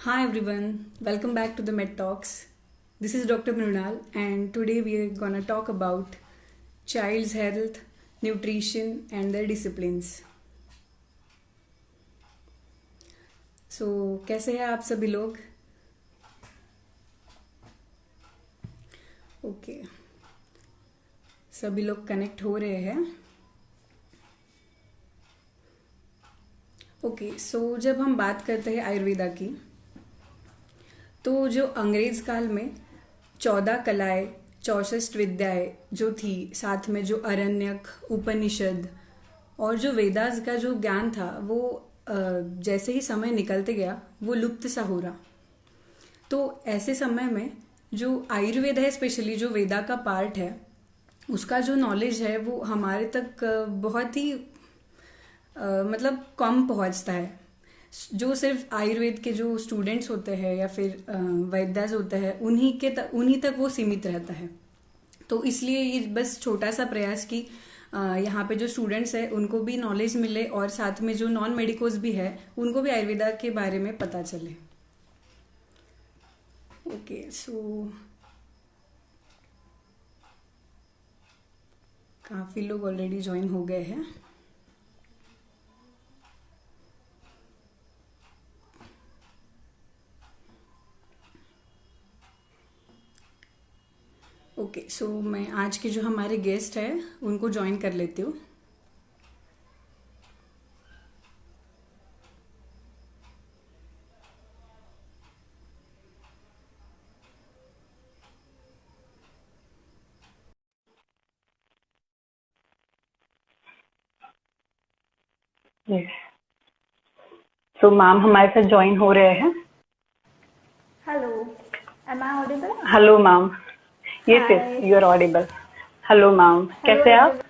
Hi everyone, welcome back to the Med Talks. This is Dr. Mrunal, and today we are gonna talk about child's health, nutrition, and their disciplines. So, कैसे हैं आप सभी लोग? Okay, सभी लोग connect हो रहे हैं. ओके, सो जब हम बात करते हैं आयुर्वेदा की, तो जो अंग्रेज काल में 14 कलाएं, 64 विद्याएं जो थी, साथ में जो अरण्यक, उपनिषद और जो वेदास का जो ज्ञान था, वो जैसे ही समय निकलते गया वो लुप्त सा हो रहा. तो ऐसे समय में जो आयुर्वेद है, स्पेशली जो वेदा का पार्ट है, उसका जो नॉलेज है वो हमारे तक बहुत ही मतलब कम पहुंचता है. जो सिर्फ आयुर्वेद के जो स्टूडेंट्स होते हैं या फिर वैद्यास होते हैं, उन्हीं तक वो सीमित रहता है. तो इसलिए ये बस छोटा सा प्रयास कि यहाँ पे जो स्टूडेंट्स हैं उनको भी नॉलेज मिले और साथ में जो नॉन मेडिकोज भी है उनको भी आयुर्वेदा के बारे में पता चले. ओके, सो काफ़ी लोग ऑलरेडी ज्वाइन हो गए हैं. ओके, सो मैं आज के जो हमारे गेस्ट हैं उनको ज्वाइन कर लेती हूँ. यस. सो मैम हमारे साथ ज्वाइन हो रहे हैं. Hello, am I audible? Hello ma'am. Yes yes, Hi. You are audible. Hello ma'am, Hello कैसे आप? everyone.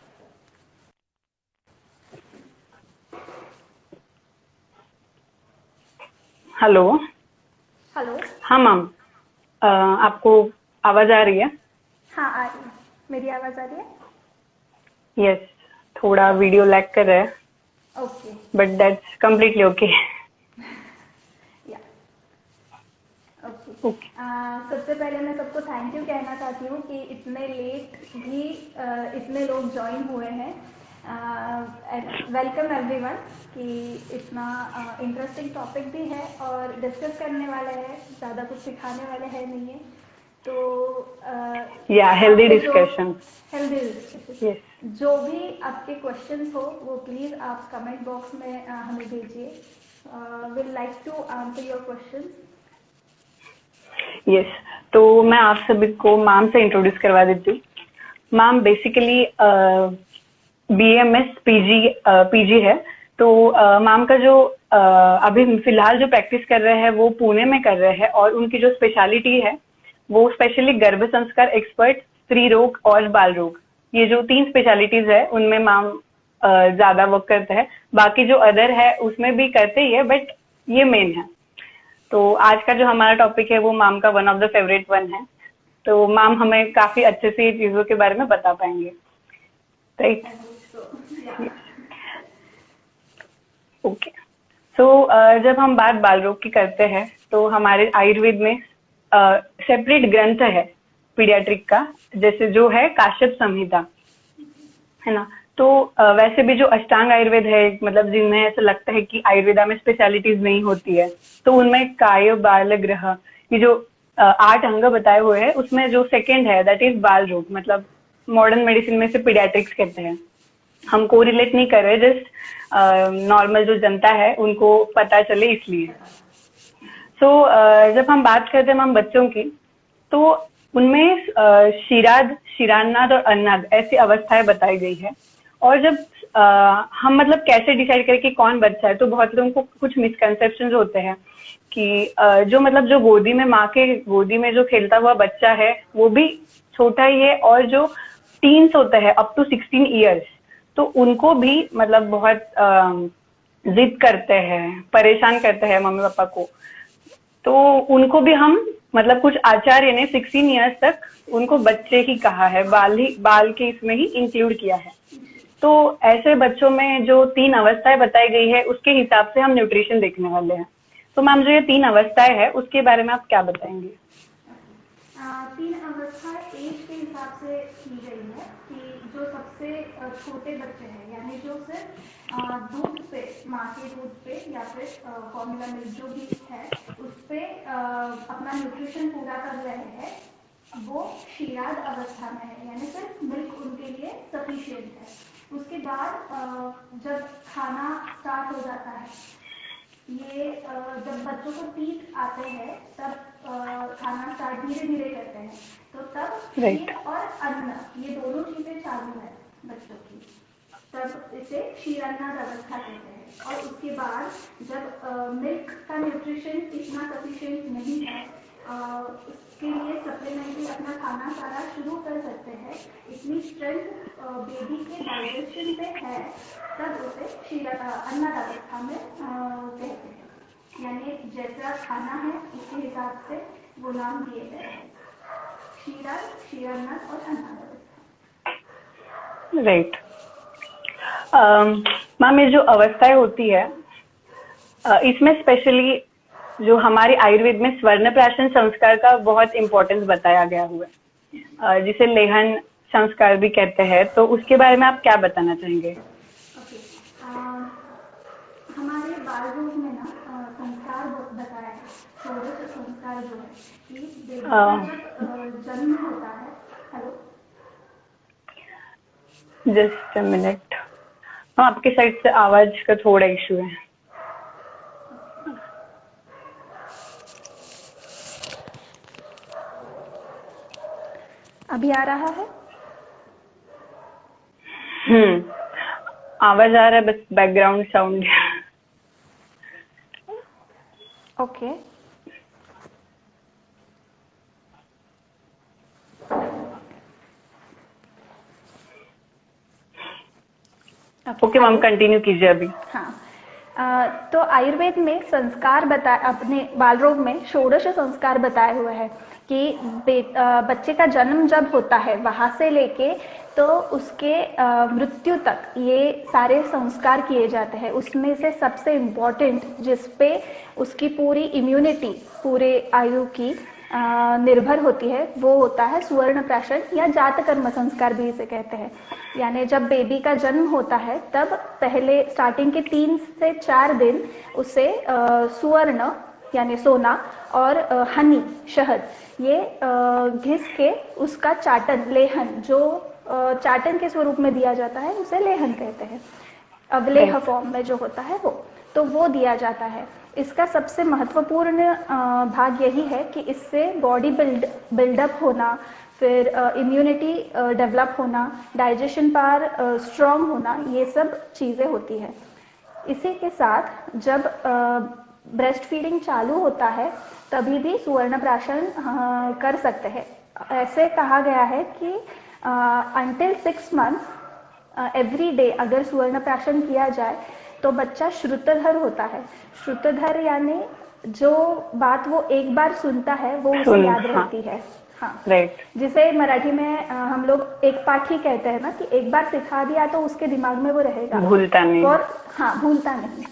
हेलो. हेलो. हाँ मैम, आपको आवाज आ रही है? हाँ आ रही है. मेरी आवाज आ रही है? यस. थोड़ा वीडियो लैग कर रहा है, okay. But that's completely okay. या ओके. ओके. सबसे पहले मैं सबको थैंक यू कहना चाहती हूँ कि इतने लेट भी इतने लोग ज्वाइन हुए हैं. Welcome everyone. कि इतना इंटरेस्टिंग टॉपिक भी है और डिस्कस करने वाले हैं, ज़्यादा कुछ सिखाने वाले हैं नहीं है. तो या healthy discussion. Healthy discussion. Yes. जो भी आपके क्वेश्चंस हो वो प्लीज़ आप कमेंट बॉक्स में हमें भेजिए. Will like to answer your questions. Yes. तो मैं आप सभी को मैम से इंट्रोड्यूस करवा देती हूँ. मैम बेसिकली BMS पीजी है. तो मैम का जो अभी फिलहाल जो प्रैक्टिस कर रहे हैं वो पुणे में कर रहे हैं, और उनकी जो स्पेशलिटी है वो स्पेशली गर्भ संस्कार एक्सपर्ट, स्त्री रोग और बाल रोग, ये जो 3 स्पेशलिटीज है उनमें मैम ज्यादा वर्क करते हैं. बाकी जो अदर है उसमें भी करते ही है, बट ये मेन है. तो आज का जो हमारा टॉपिक है वो मैम का one of the favourite one है. तो मैम हमें काफी अच्छे से ये चीजों के बारे में बता पाएंगे, राइट? ओके. सो जब हम बात बाल रोग की करते हैं तो हमारे आयुर्वेद में सेपरेट ग्रंथ है पीडियाट्रिक का, जैसे जो है काश्यप संहिता, है ना. तो वैसे भी जो अष्टांग आयुर्वेद है, मतलब जिनमें ऐसा लगता है कि आयुर्वेदा में स्पेशलिटीज नहीं होती है, तो उनमें काय, बाल, ग्रह, ये जो 8 अंग बताए हुए हैं उसमें जो सेकंड है दैट इज बाल रोग. मतलब मॉडर्न मेडिसिन में से पीडियाट्रिक्स कहते हैं. हम को रिलेट नहीं कर रहे, जस्ट नॉर्मल जो जनता है उनको पता चले इसलिए. सो जब हम बात करते हैं हम बच्चों की, तो उनमें शिराद, शिरान्नाद और अन्नाद ऐसी अवस्थाएं बताई गई है. और जब हम मतलब कैसे डिसाइड करें कि कौन बच्चा है, तो बहुत लोगों को कुछ मिसकंसेप्शंस होते हैं कि जो मतलब जो गोदी में, माँ के गोदी में जो खेलता हुआ बच्चा है वो भी छोटा ही है, और जो टीन्स होता है अप टू 16 ईयर्स, तो उनको भी मतलब बहुत जिद करते हैं, परेशान करते हैं मम्मी पापा को. तो उनको भी हम मतलब कुछ आचार्य ने 16 ईयर्स तक उनको बच्चे ही कहा है, बाल के इसमें ही इंक्लूड किया है. तो ऐसे बच्चों में जो 3 अवस्थाएं बताई गई है उसके हिसाब से हम न्यूट्रिशन देखने वाले हैं. तो मैम जो ये 3 अवस्थाएं है उसके बारे में आप क्या बताएंगे? 3 अवस्था एज के हिसाब से की गई है कि जो सबसे छोटे बच्चे हैं, यानी जो सिर्फ दूध पे, माँ के दूध पे या फिर फॉर्मूला मिल्क जो भी है उस पे अपना न्यूट्रिशन पूरा कर रहे हैं, वो क्षीराद अवस्था में है, यानी सिर्फ मिल्क उनके लिए सफिशिएंट है। उसके बाद जब खाना स्टार्ट हो जाता है, ये जब बच्चों को टीथ आते हैं तब खाना स्टार्ट धीरे धीरे करते हैं, तो तब क्षीर और अन्न ये दोनों चीजें चालू है बच्चों की, तब इसे क्षीरान्नाद अवस्था कहते हैं। और उसके बाद जब मिल्क का न्यूट्रिशन इतना सफिशिएंट नहीं है, उसके लिए सप्लीमेंट्री अपना खाना सारा शुरू कर सकते हैं, इतनी स्ट्रेंथ बेबी के डाइजेशन पे है, तब उसे अन्नद अवस्था में कहते हैं। यानी जैसा खाना है उसके हिसाब से वो नाम दिए गए हैं, क्षीराद, क्षीरान्नद और अन्नद अवस्था। राइट मैम, ये जो अवस्थाएं होती है इसमें स्पेशली जो हमारे आयुर्वेद में स्वर्ण प्राशन संस्कार का बहुत इम्पोर्टेंस बताया गया हुआ है, जिसे लेहन संस्कार भी कहते हैं, तो उसके बारे में आप क्या बताना चाहेंगे? हमारे बाल रोग में ना संस्कार बताया है, षोडश संस्कार जो है कि बेबी का जब जन्म होता है। हेलो, जस्ट अ मिनट, आपके साइड से आवाज का थोड़ा इशू है। अभी आ रहा है? आवाज आ रहा है, बस background sound. Okay, okay ma'am, continue कीजिए अभी। हाँ, तो आयुर्वेद में संस्कार अपने बाल रोग में षोडश संस्कार बताए हुए हैं कि बच्चे का जन्म जब होता है वहां से लेके तो उसके मृत्यु तक ये सारे संस्कार किए जाते हैं। उसमें से सबसे इम्पोर्टेंट जिसपे उसकी पूरी इम्यूनिटी पूरे आयु की निर्भर होती है वो होता है सुवर्ण प्राशन या जात कर्म संस्कार भी इसे कहते हैं। यानी जब बेबी का जन्म होता है तब पहले स्टार्टिंग के 3 से 4 दिन उसे सुवर्ण यानी सोना और हनी शहद ये घिस के उसका चाटन लेहन जो चाटन के स्वरूप में दिया जाता है उसे लेहन कहते हैं। अवलेह फॉर्म में जो होता है तो वो दिया जाता है। इसका सबसे महत्वपूर्ण भाग यही है कि इससे बॉडी बिल्डअप होना, फिर इम्यूनिटी डेवलप होना, डाइजेशन पावर स्ट्रॉन्ग होना, ये सब चीज़ें होती है। इसी के साथ जब ब्रेस्ट फीडिंग चालू होता है तभी भी सुवर्ण प्राशन कर सकते हैं। ऐसे कहा गया है कि अंटिल 6 मंथ एवरी डे अगर सुवर्ण प्राशन किया जाए तो बच्चा श्रुतधर होता है। श्रुतधर यानी जो बात वो एक बार सुनता है वो उसे याद रहती है। हाँ, राइट। जिसे मराठी में हम लोग एक पाठी कहते हैं ना कि एक बार सिखा दिया तो उसके दिमाग में वो रहेगा, भूलता नहीं। और हाँ, भूलता नहीं।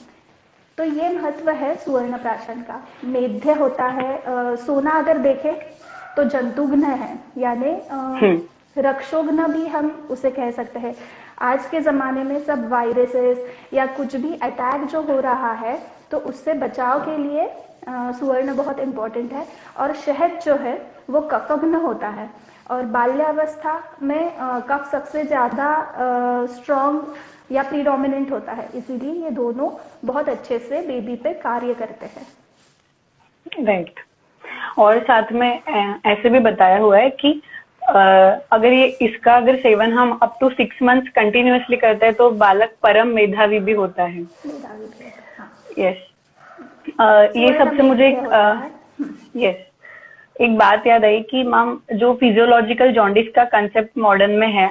तो ये महत्व है सुवर्ण प्राशन का। मेध्य होता है, सोना अगर देखे तो जंतुघ्न है, यानी रक्षोघ्न भी हम उसे कह सकते हैं। आज के ज़माने में सब वायरसेस या कुछ भी अटैक जो हो रहा है तो उससे बचाव के लिए सुवर्ण बहुत इम्पोर्टेंट है। और शहद जो है वो कफघ्न होता है और बाल्यावस्था में कफ सबसे ज़्यादा स्ट्रॉन्ग या प्रीडोमिनेंट होता है, इसीलिए ये दोनों बहुत अच्छे से बेबी पे कार्य करते हैं। राइट। और साथ में ऐसे भी बताया हुआ है कि अगर इसका अगर सेवन हम अप टू 6 मंथ्स कंटिन्यूअसली करते हैं तो बालक परम मेधावी भी होता है। यस, ये सबसे मुझे एक बात याद आई कि मैम जो फिजियोलॉजिकल जॉन्डिस का कंसेप्ट मॉडर्न में है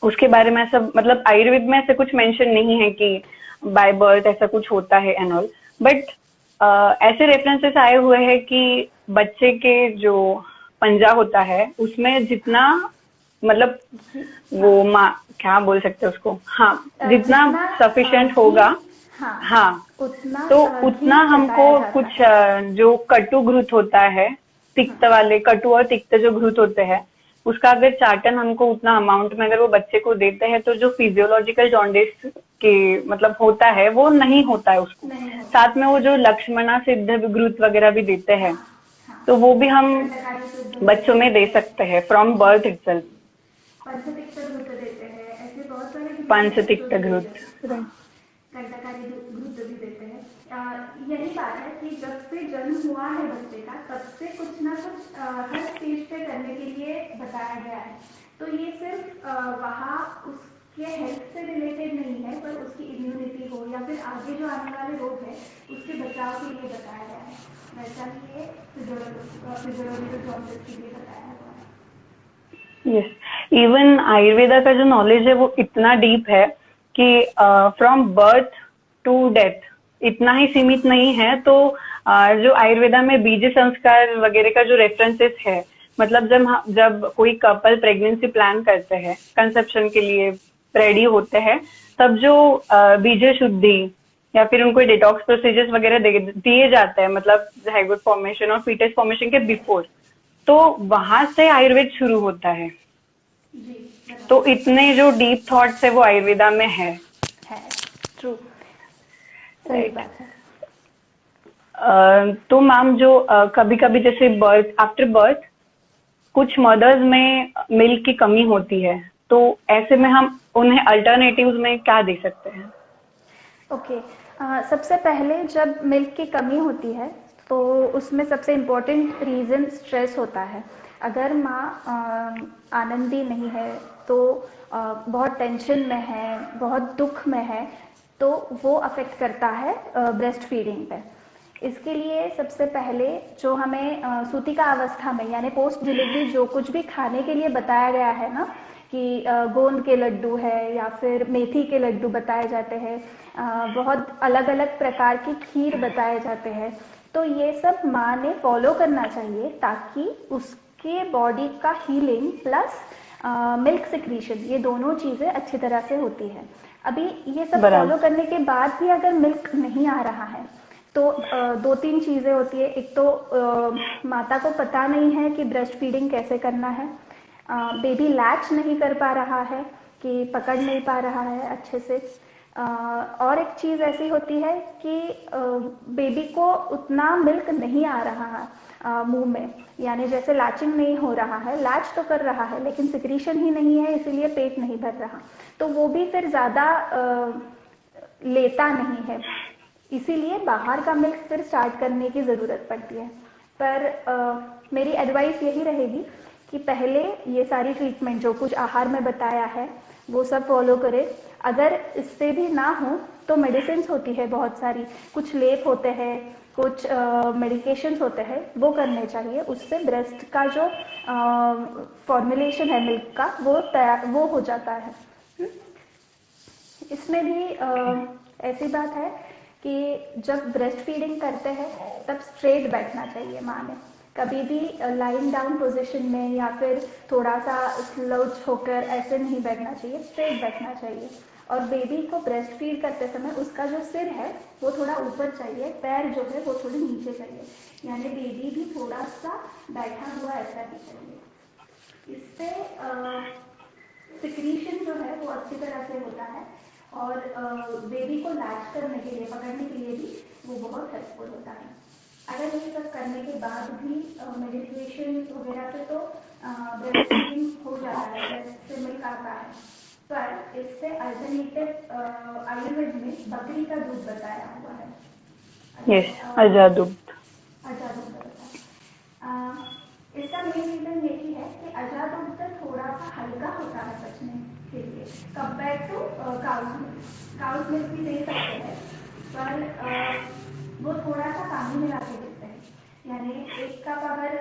उसके बारे में ऐसा मतलब आयुर्वेद में ऐसा कुछ मेंशन नहीं है कि बाय बर्थ ऐसा कुछ होता है एंड ऑल, बट ऐसे रेफरेंसेस आए हुए हैं कि बच्चे के जो पंजा होता है उसमें जितना मतलब वो क्या बोल सकते हैं उसको, हाँ, जितना सफिशिएंट होगा, हाँ, हाँ, उतना तो घी उतना हमको चटाया जाता कुछ है। जो कटु घृत होता है, तिक्त वाले कटु और तिक्त जो घृत होते हैं, उसका अगर चाटन हमको उतना अमाउंट में अगर वो बच्चे को देते हैं, तो जो फिजियोलॉजिकल जॉन्डिस के मतलब होता है वो नहीं होता है उसको। नहीं होता साथ है। में वो जो लक्ष्मणा सिद्ध घृत वगैरह भी देते हैं, हाँ, हाँ, तो वो भी हम दंडकारी शुद्ध बच्चों देते में दे हैं, सकते हैं फ्रॉम बर्थ इटसेल्फ। पंचतिक्त घृत देते हैं, ऐसे बहुत सारे घृत हैं जो पंचतिक्त दिए घृत, जाते हैं। कंटकारी घृत भी देते हैं। यही बात है कि जब से जन्म हुआ है बच्चे का, तब से कुछ ना कुछ हर स्टेज पे करने के लिए बताया गया है। तो ये सिर्फ वहाँ उसके हेल्थ से रिलेटेड नहीं है, पर उसकी इम्यूनिटी हो या फिर आगे जो आने वाले रोग है उसके बचाव के लिए बताया गया है। वैसा ही ये फिजियोलॉजिकल प्रोसेस के लिए बताया गया है। यस, इवन आयुर्वेदा का जो नॉलेज है वो इतना डीप है कि फ्रॉम बर्थ टू डेथ इतना ही सीमित नहीं है। तो जो आयुर्वेदा में बीज संस्कार वगैरह का जो रेफरेंसेस है, मतलब जब कोई कपल प्रेगनेंसी प्लान करते हैं, कंसेप्शन के लिए रेडी होते हैं, तब जो बीज शुद्धि या फिर उनको डिटॉक्स प्रोसीजर्स वगैरह दिए जाते हैं, मतलब जाइगोट फॉर्मेशन और फीटस फॉर्मेशन के बिफोर, तो वहां से आयुर्वेद शुरू होता है। जी, तो इतने जो डीप थॉट्स है वो आयुर्वेदा में है। ट्रू, सही राइट। बात है। तो मैम जो कभी कभी जैसे बर्थ आफ्टर बर्थ कुछ मदर्स में मिल्क की कमी होती है, तो ऐसे में हम उन्हें अल्टरनेटिव्स में क्या दे सकते हैं? ओके, सबसे पहले जब मिल्क की कमी होती है तो उसमें सबसे इम्पोर्टेंट रीज़न स्ट्रेस होता है। अगर माँ आनंदी नहीं है, तो बहुत टेंशन में है, बहुत दुख में है, तो वो अफेक्ट करता है ब्रेस्ट फीडिंग पे। इसके लिए सबसे पहले जो हमें सूतिका अवस्था में यानी पोस्ट डिलीवरी जो कुछ भी खाने के लिए बताया गया है ना, कि गोंद के लड्डू है या फिर मेथी के लड्डू बताए जाते हैं, बहुत अलग अलग प्रकार की खीर बताए जाते हैं, तो ये सब माँ ने फॉलो करना चाहिए ताकि उसके बॉडी का हीलिंग प्लस मिल्क सिक्रीशन, ये दोनों चीज़ें अच्छी तरह से होती है। अभी ये सब बराबर। फॉलो करने के बाद भी अगर मिल्क नहीं आ रहा है, तो दो तीन चीज़ें होती है। एक तो माता को पता नहीं है कि ब्रेस्ट फीडिंग कैसे करना है, बेबी लैच नहीं कर पा रहा है, कि पकड़ नहीं पा रहा है अच्छे से। और एक चीज़ ऐसी होती है कि बेबी को उतना मिल्क नहीं आ रहा है मुंह में, यानी जैसे लैचिंग नहीं हो रहा है, लैच तो कर रहा है लेकिन सिक्रीशन ही नहीं है, इसीलिए पेट नहीं भर रहा, तो वो भी फिर ज़्यादा लेता नहीं है, इसीलिए बाहर का मिल्क फिर स्टार्ट करने की ज़रूरत पड़ती है। पर मेरी एडवाइस यही रहेगी कि पहले ये सारी ट्रीटमेंट जो कुछ आहार में बताया है वो सब फॉलो करें। अगर इससे भी ना हो तो मेडिसिन होती है बहुत सारी, कुछ लेप होते हैं, कुछ मेडिकेशंस होते हैं, वो करने चाहिए। उससे ब्रेस्ट का जो फॉर्मुलेशन है मिल्क का वो हो जाता है। इसमें भी ऐसी बात है कि जब ब्रेस्ट फीडिंग करते हैं तब स्ट्रेट बैठना चाहिए माँ ने, कभी भी लाइंग डाउन पोजीशन में या फिर थोड़ा सा स्louch होकर ऐसे नहीं बैठना चाहिए, स्ट्रेट बैठना चाहिए। और बेबी को ब्रेस्ट फीड करते समय उसका जो सिर है वो थोड़ा ऊपर चाहिए, पैर जो है वो थोड़े नीचे चाहिए, यानी बेबी भी थोड़ा सा बैठा हुआ ऐसा ही चाहिए। इससे सिक्रीशन जो है वो अच्छी तरह से होता है और बेबी को लैच करने के लिए, पकड़ने के लिए भी वो बहुत हेल्पफुल होता है। अगर ये सब करने के बाद भी मेडिकेशन वगैरह से तो ब्रेस्ट फीडिंग हो जाता है, ब्रेस्ट से मिल्क आता है, पर इससे अल्टरनेटिव आयुर्वेद में बकरी का दूध बताया हुआ है। यस, अजा दूध। अजा दूध बताया। इसका मेन रीजन यही है कि अजा दूध थोड़ा सा हल्का होता है पचने के लिए compare to cow's milk. Cow's milk भी दे सकते हैं, पर वो थोड़ा सा पानी मिला के देते हैं, यानी एक कप अगर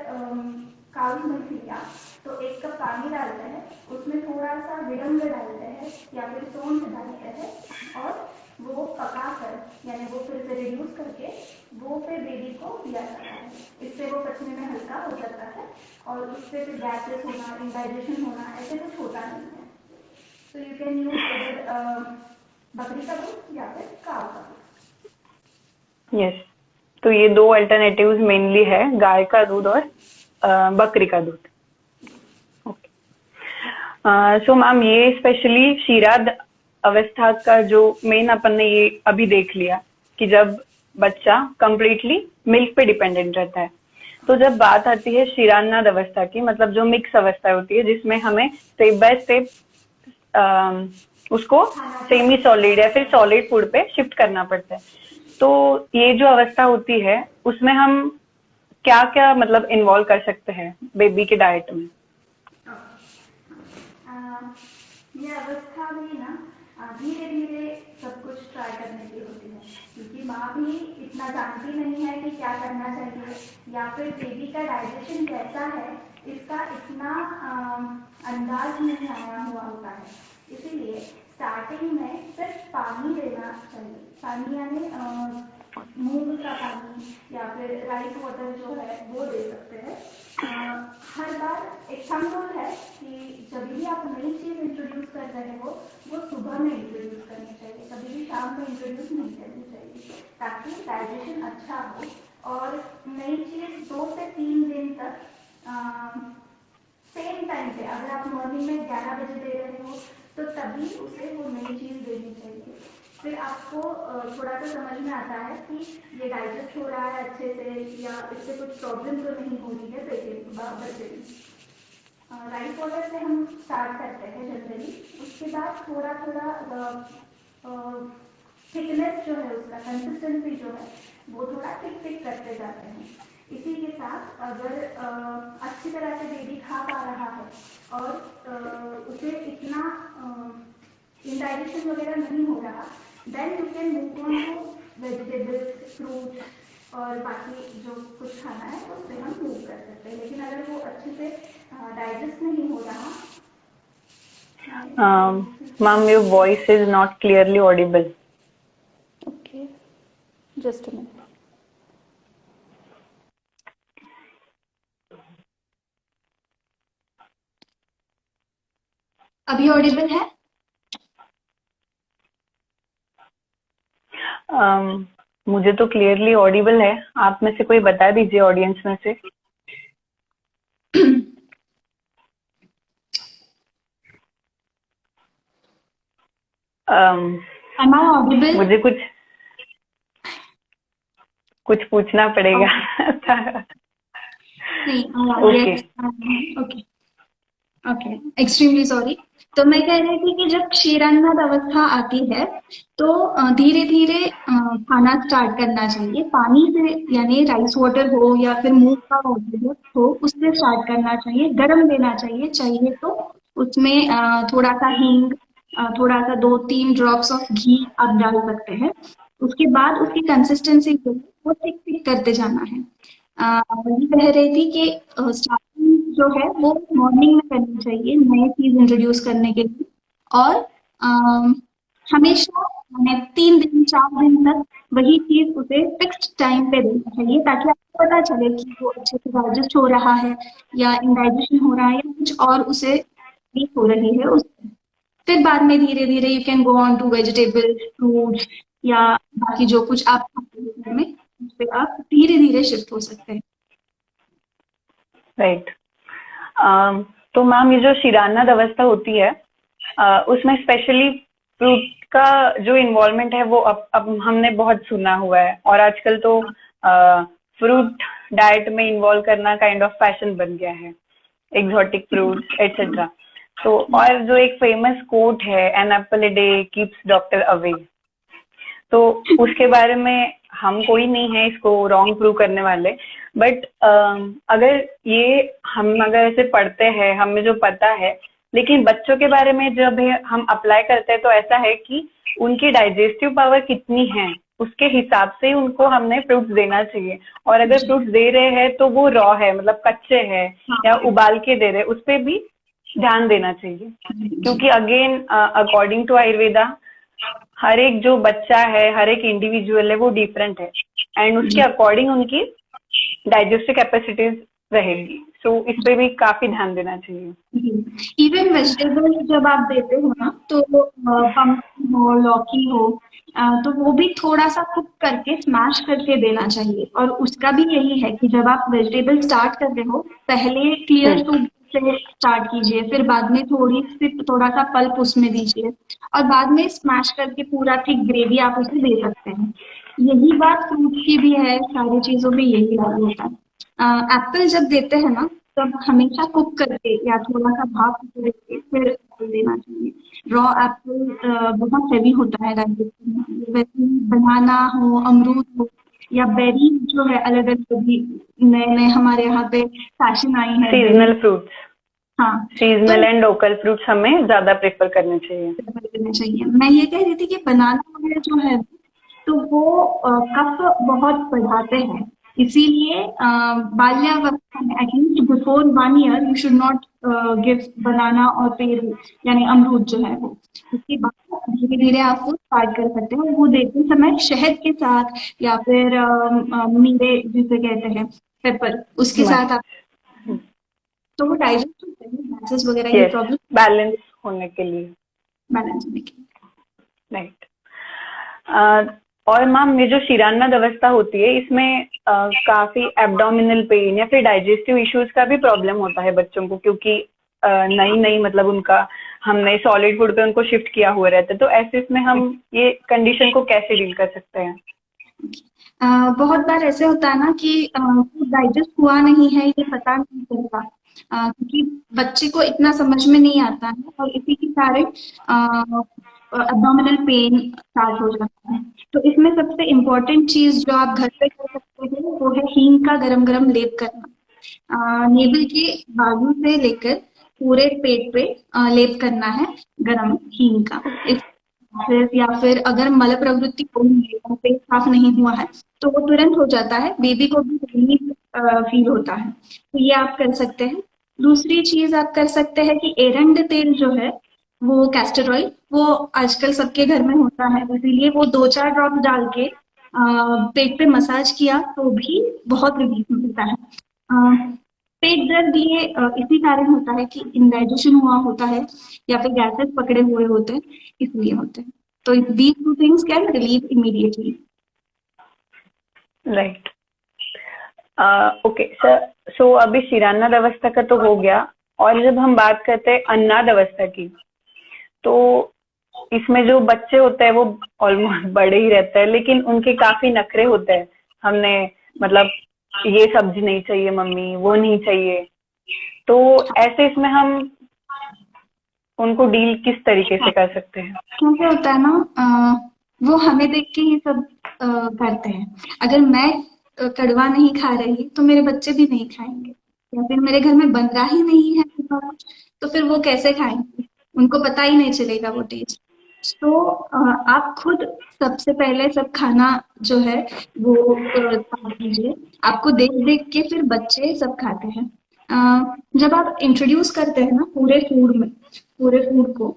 काउस मिल्क लिया तो एक कप पानी डालते हैं, उसमें थोड़ा सा विडम्ब डालते हैं या फिर सौंठ डालते हैं और वो पका कर यानी वो फिर से रिड्यूस करके वो फिर बेबी को दिया जाता है। इससे वो पचने में हल्का हो जाता है और उससे फिर गैसेस होना, इंडाइजेशन होना ऐसे कुछ होता नहीं है। तो यू कैन यूज बकरी का दूध या फिर काऊ का दूध। यस, तो ये दो अल्टरनेटिव्स मेनली है, गाय का दूध और बकरी का दूध। ओके, सो मैम ये स्पेशली शीराद अवस्था का जो मेन अपन ने ये अभी देख लिया कि जब बच्चा कंप्लीटली मिल्क पे डिपेंडेंट रहता है। तो जब बात आती है क्षीरान्नाद अवस्था की, मतलब जो मिक्स अवस्था होती है जिसमें हमें स्टेप बाय स्टेप उसको सेमी सॉलिड या फिर सॉलिड फूड पे शिफ्ट करना पड़ता है, तो ये जो अवस्था होती है उसमें हम क्या क्या मतलब इन्वॉल्व कर सकते हैं बेबी के डाइट में? ये अवस्था में ना धीरे धीरे सब कुछ ट्राई करने की होती है, क्योंकि माँ भी इतना जानती नहीं है कि क्या करना चाहिए या फिर बेबी का डाइजेशन कैसा है इसका इतना अंदाज नहीं आया हुआ होता है। इसीलिए स्टार्टिंग में सिर्फ पानी देना चाहिए। पानी यानी मूंग का पानी या फिर राइस वाटर जो है वो दे सकते हैं। हर बार एक थंब रूल है कि जब भी आप नई चीज इंट्रोड्यूस कर रहे हो वो सुबह में इंट्रोड्यूस करनी चाहिए, कभी भी शाम में इंट्रोड्यूस नहीं करनी चाहिए, ताकि डाइजेशन अच्छा हो। और नई चीज 2 से 3 दिन तक सेम टाइम पे, अगर आप मॉर्निंग में 11 बजे दे रहे हो तो तभी उसे वो नई चीज देनी चाहिए। फिर आपको थोड़ा सा समझ में आता है कि ये डाइजेस्ट हो रहा है अच्छे से या इससे कुछ प्रॉब्लम तो नहीं हो रही है बच्चे में। राइस वाटर से हम स्टार्ट करते हैं जनरली, उसके बाद थोड़ा थोड़ा थिकनेस जो है उसका, कंसिस्टेंसी जो है वो थोड़ा थिक करते जाते हैं। इसी के साथ अगर अच्छी तरह से बेबी खा पा रहा है और उसे इतना इंडाइजेशन वगैरह नहीं हो रहा, then you can move on to vegetables, fruit और बाकी जो कुछ खाना है उस पर हम मूव कर सकते हैं। लेकिन अगर वो अच्छे से डाइजेस्ट नहीं हो रहा। Ma'am, your voice is not clearly audible. Okay, just a minute. अभी ऑडिबल है? मुझे तो क्लियरली ऑडिबल है, आप में से कोई बता दीजिए ऑडियंस में से। Am I audible? मुझे कुछ पूछना पड़ेगा। नहीं, okay okay okay, extremely sorry. तो मैं कह रही थी कि जब क्षीरान्नाद अवस्था आती है तो धीरे धीरे खाना स्टार्ट करना चाहिए। पानी से यानी राइस वाटर हो या फिर मूंग का वाटर हो उससे स्टार्ट करना चाहिए। गरम देना चाहिए तो उसमें थोड़ा सा हींग, थोड़ा सा 2-3 ड्रॉप्स ऑफ घी आप डाल सकते हैं। उसके बाद उसकी कंसिस्टेंसी को वो थिक करते जाना है। वही कह रही थी कि स्टार्टिंग जो है वो मॉर्निंग में करनी चाहिए नई चीज इंट्रोड्यूस करने के लिए, और हमेशा मैंने 3 दिन 4 दिन तक वही चीज उसे फिक्स्ड टाइम पे देना चाहिए, ताकि आपको पता चले कि वो अच्छे से डाइजेस्ट हो रहा है या इनडाइजेशन हो रहा है या कुछ और उसे तकलीफ हो रही है उससे। फिर बाद में धीरे धीरे you can go on to vegetable, fruits या बाकी जो कुछ आप खाते हैं घर में, उस पे आप धीरे धीरे शिफ्ट हो सकते हैं। राइट। तो मैम ये जो क्षीरान्नाद अवस्था होती है उसमें स्पेशली फ्रूट का जो इन्वॉल्वमेंट है वो अब हमने बहुत सुना हुआ है, और आजकल तो फ्रूट डाइट में इन्वॉल्व करना काइंड ऑफ फैशन बन गया है, एग्जॉटिक फ्रूट्स एटसेट्रा। तो और जो एक फेमस कोट है, an apple a day keeps doctor away, तो उसके बारे में हम कोई नहीं है इसको रॉन्ग प्रूव करने वाले, बट अगर ये हम अगर ऐसे पढ़ते हैं, हमें जो पता है, लेकिन बच्चों के बारे में जब हम अप्लाई करते हैं तो ऐसा है कि उनकी डाइजेस्टिव पावर कितनी है उसके हिसाब से ही उनको हमने फ्रूट्स देना चाहिए। और अगर फ्रूट्स दे रहे हैं तो वो रॉ है, मतलब कच्चे हैं या उबाल के दे रहे, उस पर भी ध्यान देना चाहिए, क्योंकि अगेन अकॉर्डिंग टू आयुर्वेदा हर एक जो बच्चा है, हर एक इंडिविजुअल है वो डिफरेंट है, एंड उसके अकॉर्डिंग उनकी डाइजेस्टिव कैपेसिटीज रहेगी। तो इस पे भी काफी ध्यान देना चाहिए। इवन वेजिटेबल्स जब आप देते हो ना, तो पम्पकिन हो, लौकी हो, तो वो भी थोड़ा सा कुक करके स्मैश करके देना चाहिए। और उसका भी यही है कि जब आप वेजिटेबल स्टार्ट कर रहे हो, पहले क्लियर सूप से स्टार्ट कीजिए, फिर बाद में थोड़ा सा पल्प उसमें दीजिए, और बाद में स्मैश करके पूरा थिक ग्रेवी आप उसे दे सकते हैं। यही बात फ्रूट की भी है, सारी चीजों में यही लागू होता है। एप्पल जब देते हैं ना, तब हमेशा कुक करके या थोड़ा सा भाप करके फिर एप्पल देना चाहिए। रॉ एप्पल बहुत हेवी होता है डाइजेशन में। वैसे बनाना हो, अमरूद हो, या बेरी जो है, अलग अलग भी नए नए हमारे यहाँ पे फैशन आई है सीजनल फ्रूट्स, हाँ, सीजनल एंड लोकल फ्रूट्स हमें ज्यादा प्रेफर करने चाहिए। करना चाहिए। मैं ये कह रही थी कि बनाना वगैरह जो है, तो वो कफ बहुत बढ़ाते हैं, इसीलिए बाल्यावस्था में at least before 1 year you should not give banana और पेरू यानी अमरूद जो है वो। उसके बाद धीरे धीरे आप वो स्टार्ट कर सकते हो। वो देते समय शहद के साथ या फिर मीरे जिसे कहते हैं पेपर, उसके साथ आप, तो वो डाइजेस्ट होते हैं, गैसेस वगैरह ये प्रॉब्लम बैलेंस होने के लिए, बैलेंस होने के लिए। राइट। और मैम ये जो शिरान्नद अवस्था होती है, इसमें काफी एब्डोमिनल पेन या फिर डाइजेस्टिव इश्यूज का भी प्रॉब्लम होता है बच्चों को, क्योंकि नई नई मतलब उनका हमने सॉलिड फूड पे उनको शिफ्ट किया हुआ रहता है। तो ऐसे इसमें हम ये कंडीशन को कैसे डील कर सकते हैं? बहुत बार ऐसे होता है ना कि डाइजेस्ट हुआ नहीं है, ये पता नहीं चलता, क्योंकि बच्चे को इतना समझ में नहीं आता है, और इसी के कारण एब्डोमिनल पेन स्टार्ट हो जाता है। तो इसमें सबसे इम्पोर्टेंट चीज जो आप घर पे कर सकते हैं वो है हींग का गरम गरम लेप करना। नेबल के बाजू से लेकर पूरे पेट पे लेप करना है गरम हींग का। या फिर अगर मल प्रवृत्ति हो रही है, पेट साफ नहीं हुआ है, तो वो तुरंत हो जाता है, बेबी को भी रिलीफ फील होता है। तो ये आप कर सकते हैं। दूसरी चीज आप कर सकते हैं कि एरंड तेल जो है, वो कैस्टर ऑयल, वो आजकल सबके घर में होता है, इसीलिए वो 2-4 ड्रॉप डाल के पेट पे मसाज किया तो भी बहुत रिलीफ मिलता है। पेट दर्द ये इसी कारण होता है कि इंडाइजेशन हुआ होता है या फिर गैसेस पकड़े हुए होते हैं, इसलिए होते हैं। तो these two things can relieve immediately. Right. Okay sir, so अभी शिरान्नद अवस्था का तो हो गया, और जब हम बात करते हैं अन्नाद अवस्था की, तो इसमें जो बच्चे होते हैं वो ऑलमोस्ट बड़े ही रहते हैं, लेकिन उनके काफी नखरे होते हैं। हमने मतलब ये सब्जी नहीं चाहिए मम्मी, वो नहीं चाहिए, तो ऐसे इसमें हम उनको डील किस तरीके से कर सकते हैं? क्या होता है ना, वो हमें देख के ये सब करते हैं। अगर मैं कड़वा नहीं खा रही तो मेरे बच्चे भी नहीं खाएंगे, या फिर मेरे घर में बन रहा ही नहीं है तो फिर वो कैसे खाएंगे, उनको पता ही नहीं चलेगा वो टेस्ट। तो आप खुद सबसे पहले सब खाना जो है वो कीजिए। आपको देख देख के फिर बच्चे सब खाते हैं। जब आप इंट्रोड्यूस करते हैं ना पूरे फूड को,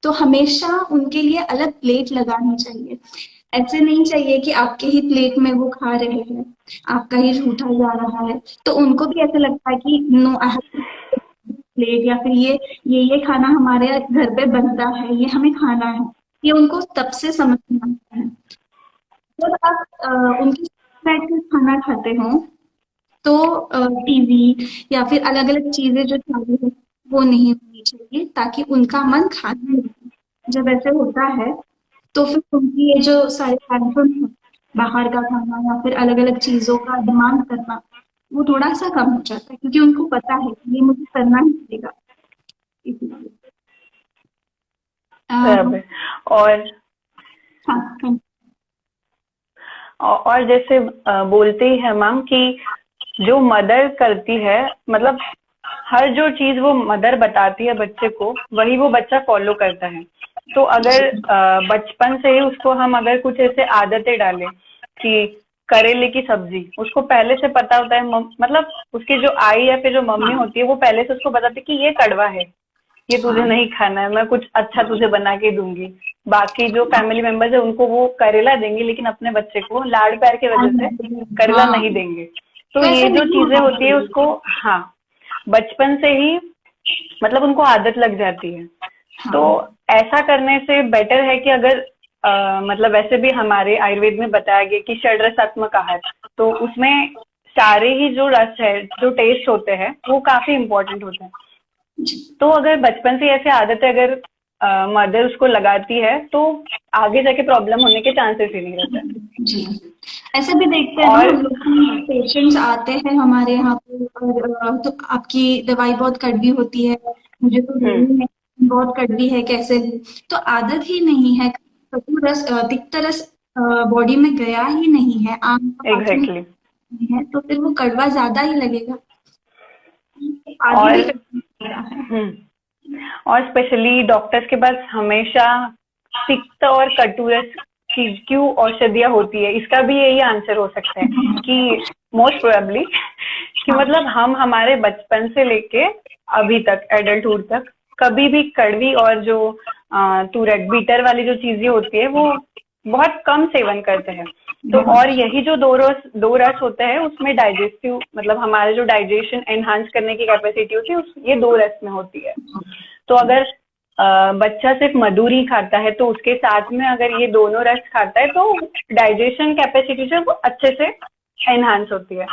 तो हमेशा उनके लिए अलग प्लेट लगानी चाहिए। ऐसे नहीं चाहिए कि आपके ही प्लेट में वो खा रहे हैं, आपका ही झूठा जा रहा है, तो उनको भी ऐसा लगता है कि नो आई हैव प्लेट, या फिर ये खाना हमारे घर पे बनता है, ये हमें खाना है। ये उनको तब से समझ में आता है। जब आप उनके साथ बैठ कर खाना खाते हो, तो टीवी या फिर अलग अलग चीजें जो चालू है वो नहीं होनी चाहिए, ताकि उनका मन खाने में लगे। जब ऐसे होता है तो फिर उनकी ये जो सारे टैंट्रम्स हैं, बाहर का खाना या फिर अलग अलग चीजों का डिमांड करना, वो थोड़ा सा कम हो जाता है, क्योंकि उनको पता है कि ये मुझे करना ही पड़ेगा। इसलिए बराबर। और हाँ, और जैसे बोलते ही है मैम कि जो मदर करती है, मतलब हर जो चीज वो मदर बताती है बच्चे को, वही वो बच्चा फॉलो करता है। तो अगर बचपन से ही उसको हम अगर कुछ ऐसे आदतें डालें कि करेले की सब्जी, उसको पहले से पता होता है, मतलब उसकी जो आई या फिर जो मम्मी होती है वो पहले से उसको बताती है कि ये कड़वा है, ये तुझे नहीं खाना है, मैं कुछ अच्छा तुझे बना के दूंगी। बाकी जो फैमिली मेंबर्स है उनको वो करेला देंगे, लेकिन अपने बच्चे को लाड़ प्यार की वजह से करेला नहीं देंगे। तो ये जो चीजें होती है उसको, हाँ, बचपन से ही मतलब उनको आदत लग जाती है। तो हाँ ऐसा करने से बेटर है कि अगर मतलब वैसे भी हमारे आयुर्वेद में बताया गया कि षड्रसात्मक आहार, तो उसमें सारे ही जो रस है, जो टेस्ट होते हैं, वो काफी इम्पोर्टेंट होते हैं। जी तो अगर बचपन से ऐसे आदतें अगर मदर उसको लगाती है तो आगे जाके प्रॉब्लम होने के चांसेस ही नहीं रहते। जी ऐसे भी देखते हैं ना और हम लोग कि पेशेंट्स आते हैं हमारे यहाँ पे और तो आपकी दवाई बहुत कड़वी होती है, मुझे तो हम्म, लेनी है, बहुत कड़वी है, कैसे भी तो आदत ही नहीं है, कटु रस तिक्त रस बॉडी में गया ही नहीं है, आम का पाचन एग्जैक्टली। नहीं है, तो फिर वो कड़वा ज्यादा ही लगेगा, आगे भी और कड़वा है। और स्पेशली डॉक्टर्स के पास हमेशा तिक्त और कटुरस की क्यों औषधियाँ होती है, इसका भी यही आंसर हो सकता है कि मोस्ट प्रोबेबली कि हाँ मतलब हम हमारे बचपन से लेके अभी तक एडल्टहुड तक कभी भी कड़वी और जो तुरट बीटर वाली जो चीजें होती है वो बहुत कम सेवन करते हैं। तो और यही जो दो रस होते हैं उसमें डाइजेस्टिव मतलब हमारे जो डाइजेशन एनहांस करने की कैपेसिटी होती है ये दो रस में होती है। तो अगर बच्चा सिर्फ मधुर ही खाता है तो उसके साथ में अगर ये दोनों रस खाता है तो डाइजेशन कैपेसिटी जो है वो अच्छे से एनहांस होती है।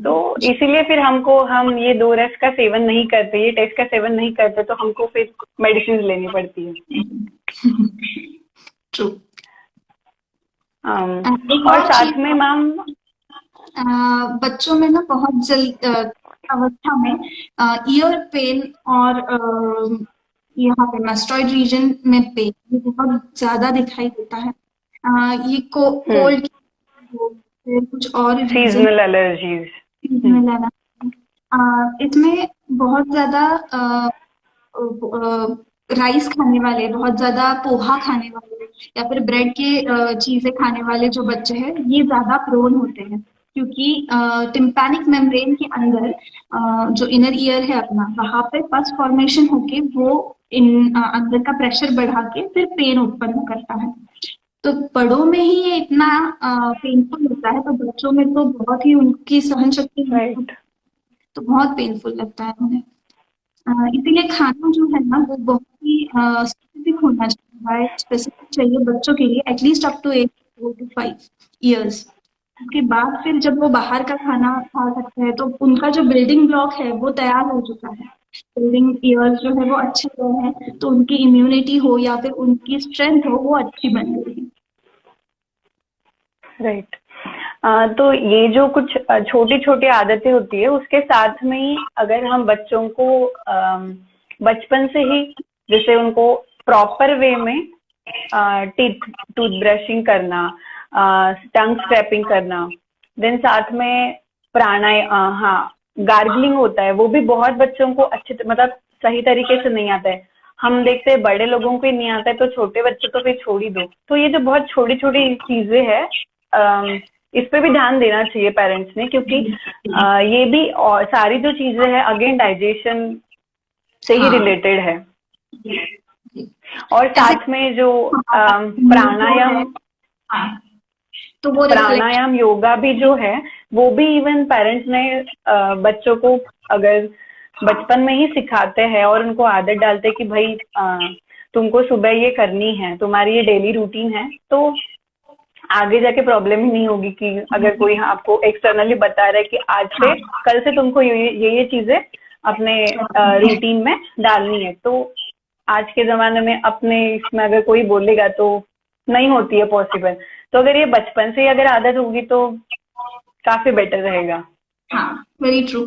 तो इसीलिए फिर हम ये दो रस का सेवन नहीं करते, ये टेस्ट का सेवन नहीं करते, तो हमको फिर मेडिसिन लेनी पड़ती है। ट्रू। एक और और साथ में चीज मैम बच्चों में ना बहुत जल्द अवस्था में ईयर पेन और यहाँ पे मास्टॉइड रीजन में पेन ये बहुत ज्यादा दिखाई देता है। ये कोल्ड फिर कुछ और रीजन सीजनल एलर्जीज। में लाना इसमें बहुत ज्यादा राइस खाने वाले, बहुत ज्यादा पोहा खाने वाले या फिर ब्रेड के चीजें खाने वाले जो बच्चे हैं ये ज्यादा प्रोन होते हैं, क्योंकि टिम्पैनिक मेम्ब्रेन के अंदर जो इनर ईयर है अपना वहां पे पस फॉर्मेशन होके वो अंदर का प्रेशर बढ़ा के फिर पेन उत्पन्न करता है। तो बड़ों में ही ये इतना पेनफुल होता है, तो बच्चों में तो बहुत ही उनकी सहन शक्ति राइट। तो बहुत पेनफुल लगता है उन्हें। इसीलिए खाना जो है ना वो बहुत ही स्पेसिफिक होना चाहिए, स्पेसिफिक चाहिए बच्चों के लिए at least up to 8 to 5 years। उसके बाद फिर जब वो बाहर का खाना खा सकते हैं तो उनका जो बिल्डिंग ब्लॉक है वो तैयार हो चुका है, बिल्डिंग ईयर्स जो है वो अच्छे गए हैं, तो उनकी इम्यूनिटी हो या फिर उनकी स्ट्रेंथ हो वो अच्छी बन गई है। राइट। तो ये जो कुछ छोटी छोटी आदतें होती है उसके साथ में ही अगर हम बच्चों को बचपन से ही जैसे उनको प्रॉपर वे में टीथ टूथ ब्रशिंग करना, टंग स्क्रैपिंग करना, देन साथ में प्राणायाम, हाँ गार्गलिंग होता है, वो भी बहुत बच्चों को मतलब सही तरीके से नहीं आता है। हम देखते हैं बड़े लोगों को ही नहीं आता है तो छोटे बच्चे तो फिर छोड़ ही दो। तो ये जो बहुत छोटी छोटी चीजें हैं इस पे भी ध्यान देना चाहिए पेरेंट्स ने, क्योंकि ये भी और सारी जो चीजें हैं अगेन डाइजेशन से ही हाँ रिलेटेड है। और ऐसे साथ में जो जो है, हाँ, तो वो रिफ्लेक्शन प्राणायाम योगा भी जो है वो भी इवन पेरेंट्स ने बच्चों को अगर बचपन में ही सिखाते हैं और उनको आदत डालते हैं कि भाई तुमको सुबह ये करनी है, तुम्हारी ये डेली रूटीन है, तो आगे जाके प्रॉब्लम ही नहीं होगी कि अगर कोई आपको एक्सटर्नली बता रहा है कि आज से कल से तुमको ये चीजें अपने रूटीन में डालनी है। तो आज के जमाने में अपने इसमें अगर कोई बोलेगा तो नहीं होती है पॉसिबल। तो अगर ये बचपन से ही अगर आदत होगी तो काफी बेटर रहेगा। हाँ वेरी ट्रू।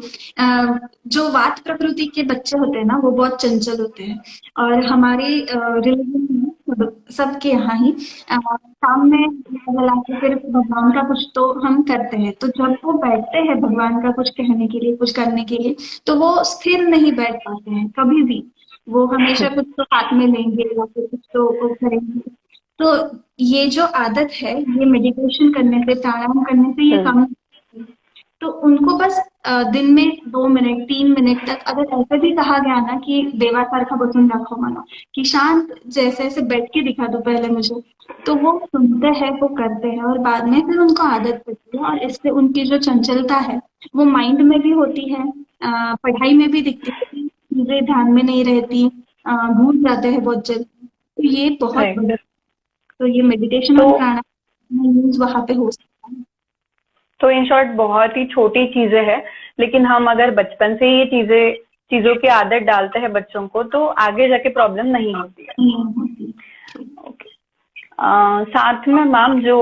जो वात प्रकृति के बच्चे होते हैं ना वो बहुत चंचल होते हैं, और हमारे रिलीजन में सबके यहाँ ही शाम में लगा के फिर भगवान का कुछ तो हम करते हैं, तो जब वो बैठते हैं भगवान का कुछ कहने के लिए, कुछ करने के लिए, तो वो स्थिर नहीं बैठ पाते हैं कभी भी, वो हमेशा कुछ तो हाथ में लेंगे या फिर कुछ तो वो करेंगे। तो ये जो आदत है ये मेडिटेशन करने से, प्राणायाम करने से ये कम, तो उनको बस दिन में 2 मिनट 3 मिनट तक अगर ऐसे भी कहा गया ना कि देवासारखा बसून रखो मानो कि शांत जैसे ऐसे बैठ के दिखा दो पहले मुझे, तो वो सुनते हैं, वो करते हैं, और बाद में फिर उनको आदत पड़ती है, और इससे उनकी जो चंचलता है वो माइंड में भी होती है, पढ़ाई में भी दिखती है, चीजें ध्यान में नहीं रहती, भूल जाते हैं बहुत जल्दी। तो ये बहुत राइट। बड़ा, तो ये मेडिटेशन तो और प्राणायाम यूज वहां पे हो सकता है। तो इन शॉर्ट बहुत ही छोटी चीजें हैं, लेकिन हम अगर बचपन से ही ये चीजों की आदत डालते हैं बच्चों को, तो आगे जाके प्रॉब्लम नहीं होती है। होती। ओके। साथ में मैम जो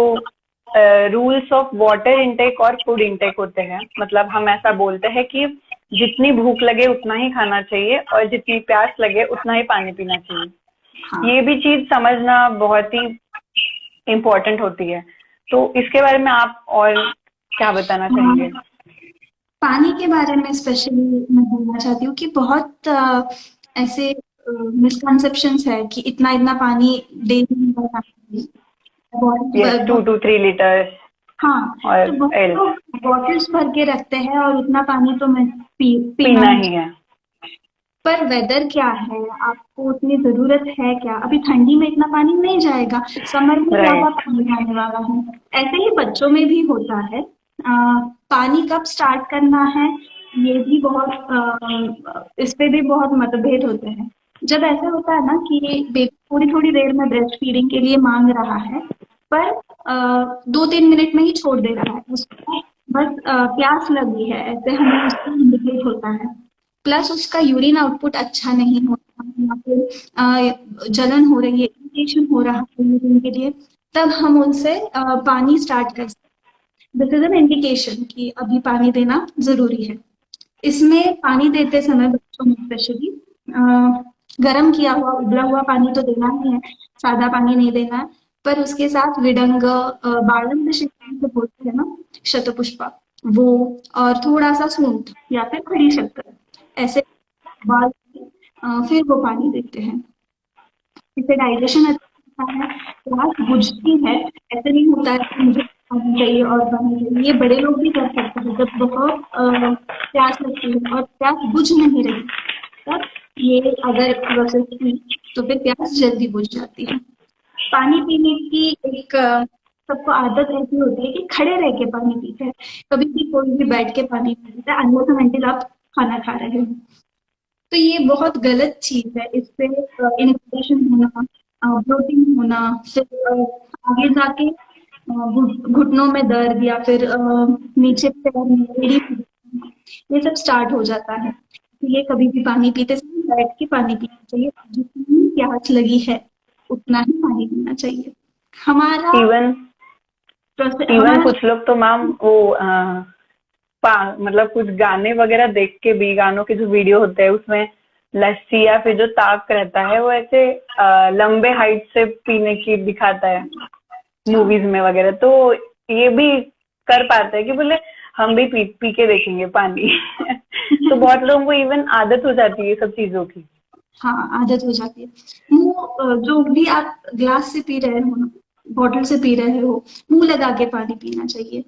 रूल्स ऑफ वाटर इनटेक और फूड इनटेक होते हैं, मतलब हम ऐसा बोलते हैं कि जितनी भूख लगे उतना ही खाना चाहिए और जितनी प्यास लगे उतना ही पानी पीना चाहिए। हाँ, ये भी चीज समझना बहुत ही इम्पोर्टेंट होती है। तो इसके बारे में आप और क्या बताना चाहेंगे? पानी के बारे में स्पेशली मैं बोलना चाहती हूँ कि बहुत ऐसे मिसकंसेप्शंस है कि इतना इतना पानी डेली में बहाना चाहिए। यस, बहुत 2 to 3 लीटर्स हाँ, तो और बहुत एल लोग बॉटल्स भर के रखते हैं और उतना पानी तो मैं पीना पीना ही ही है। पर वेदर क्या है, आपको उतनी जरूरत है क्या? अभी ठंडी में इतना पानी नहीं जाएगा, समर में ज्यादा राइट। पानी आने वाला है। ऐसे ही बच्चों में भी होता है। पानी कब स्टार्ट करना है, ये भी बहुत इस पे भी बहुत मतभेद होते हैं। जब ऐसा होता है ना कि बेबी थोड़ी थोड़ी देर में ब्रेस्ट फीडिंग के लिए मांग रहा है, पर 2-3 मिनट में ही छोड़ दे रहा है, उसको बस प्यास लगी है, ऐसे हमें उसको इंडिकेट होता है। प्लस उसका यूरिन आउटपुट अच्छा नहीं होता या फिर जलन हो रही है, इरिटेशन हो रहा है यूरिन के लिए, तब हम उनसे पानी स्टार्ट कर सकते हैं। दिस इज एन इंडिकेशन कि अभी पानी देना जरूरी है। इसमें पानी देते समय बच्चों में स्पेशली गर्म किया हुआ उबला हुआ पानी तो देना ही है, सादा पानी नहीं देना है। पर उसके साथ विडंग, बाळंद शिकंजी जो बोलते हैं ना, शतपुष्पा, वो, और थोड़ा सा सूंठ या फिर खड़ी शक्कर, ऐसे उबाल के फिर वो पानी देते हैं। इससे डाइजेशन अच्छा होता है, प्यास बुझती है। ऐसे नहीं होता है कि मुझे पानी चाहिए और पानी चाहिए, ये बड़े लोग भी कर सकते हैं। जब बहुत प्यास लगती है और प्यास बुझ नहीं रही, तब ये अगर प्रोसेस की तो फिर प्यास जल्दी बुझ जाती है। पानी पीने की एक सबको आदत ऐसी होती है कि खड़े रह के पानी पीते हैं, कभी भी कोई भी बैठ के पानी नहीं पीता अनलेस एंड अनटिल आप खाना खा रहे हो। तो ये बहुत गलत चीज है। इससे इन्फ्लेमेशन होना, ब्लोटिंग होना, फिर आगे जाके घुटनों में दर्द या फिर नीचे पैर में एड़ी में, ये सब स्टार्ट हो जाता है। तो ये कभी भी पानी पीते समय बैठ के पानी पीना चाहिए, जितनी प्यास लगी है उतना ही पानी पीना चाहिए। हमारा इवन इवन हमारा कुछ लोग तो मैम वो मतलब कुछ गाने वगैरह देख के भी, गानों के जो वीडियो होते हैं उसमें लस्सी या फिर जो ताक रहता है वो ऐसे लंबे हाइट से पीने की दिखाता है मूवीज में वगैरह। तो ये भी कर पाते हैं कि बोले हम भी पी के देखेंगे पानी। तो बहुत लोगों को इवन आदत हो जाती है ये सब चीजों की। हाँ, आदत हो जाती है। मुंह जो भी आप ग्लास से पी रहे हो ना, बॉटल से पी रहे हो, मुंह लगा के पानी पीना चाहिए।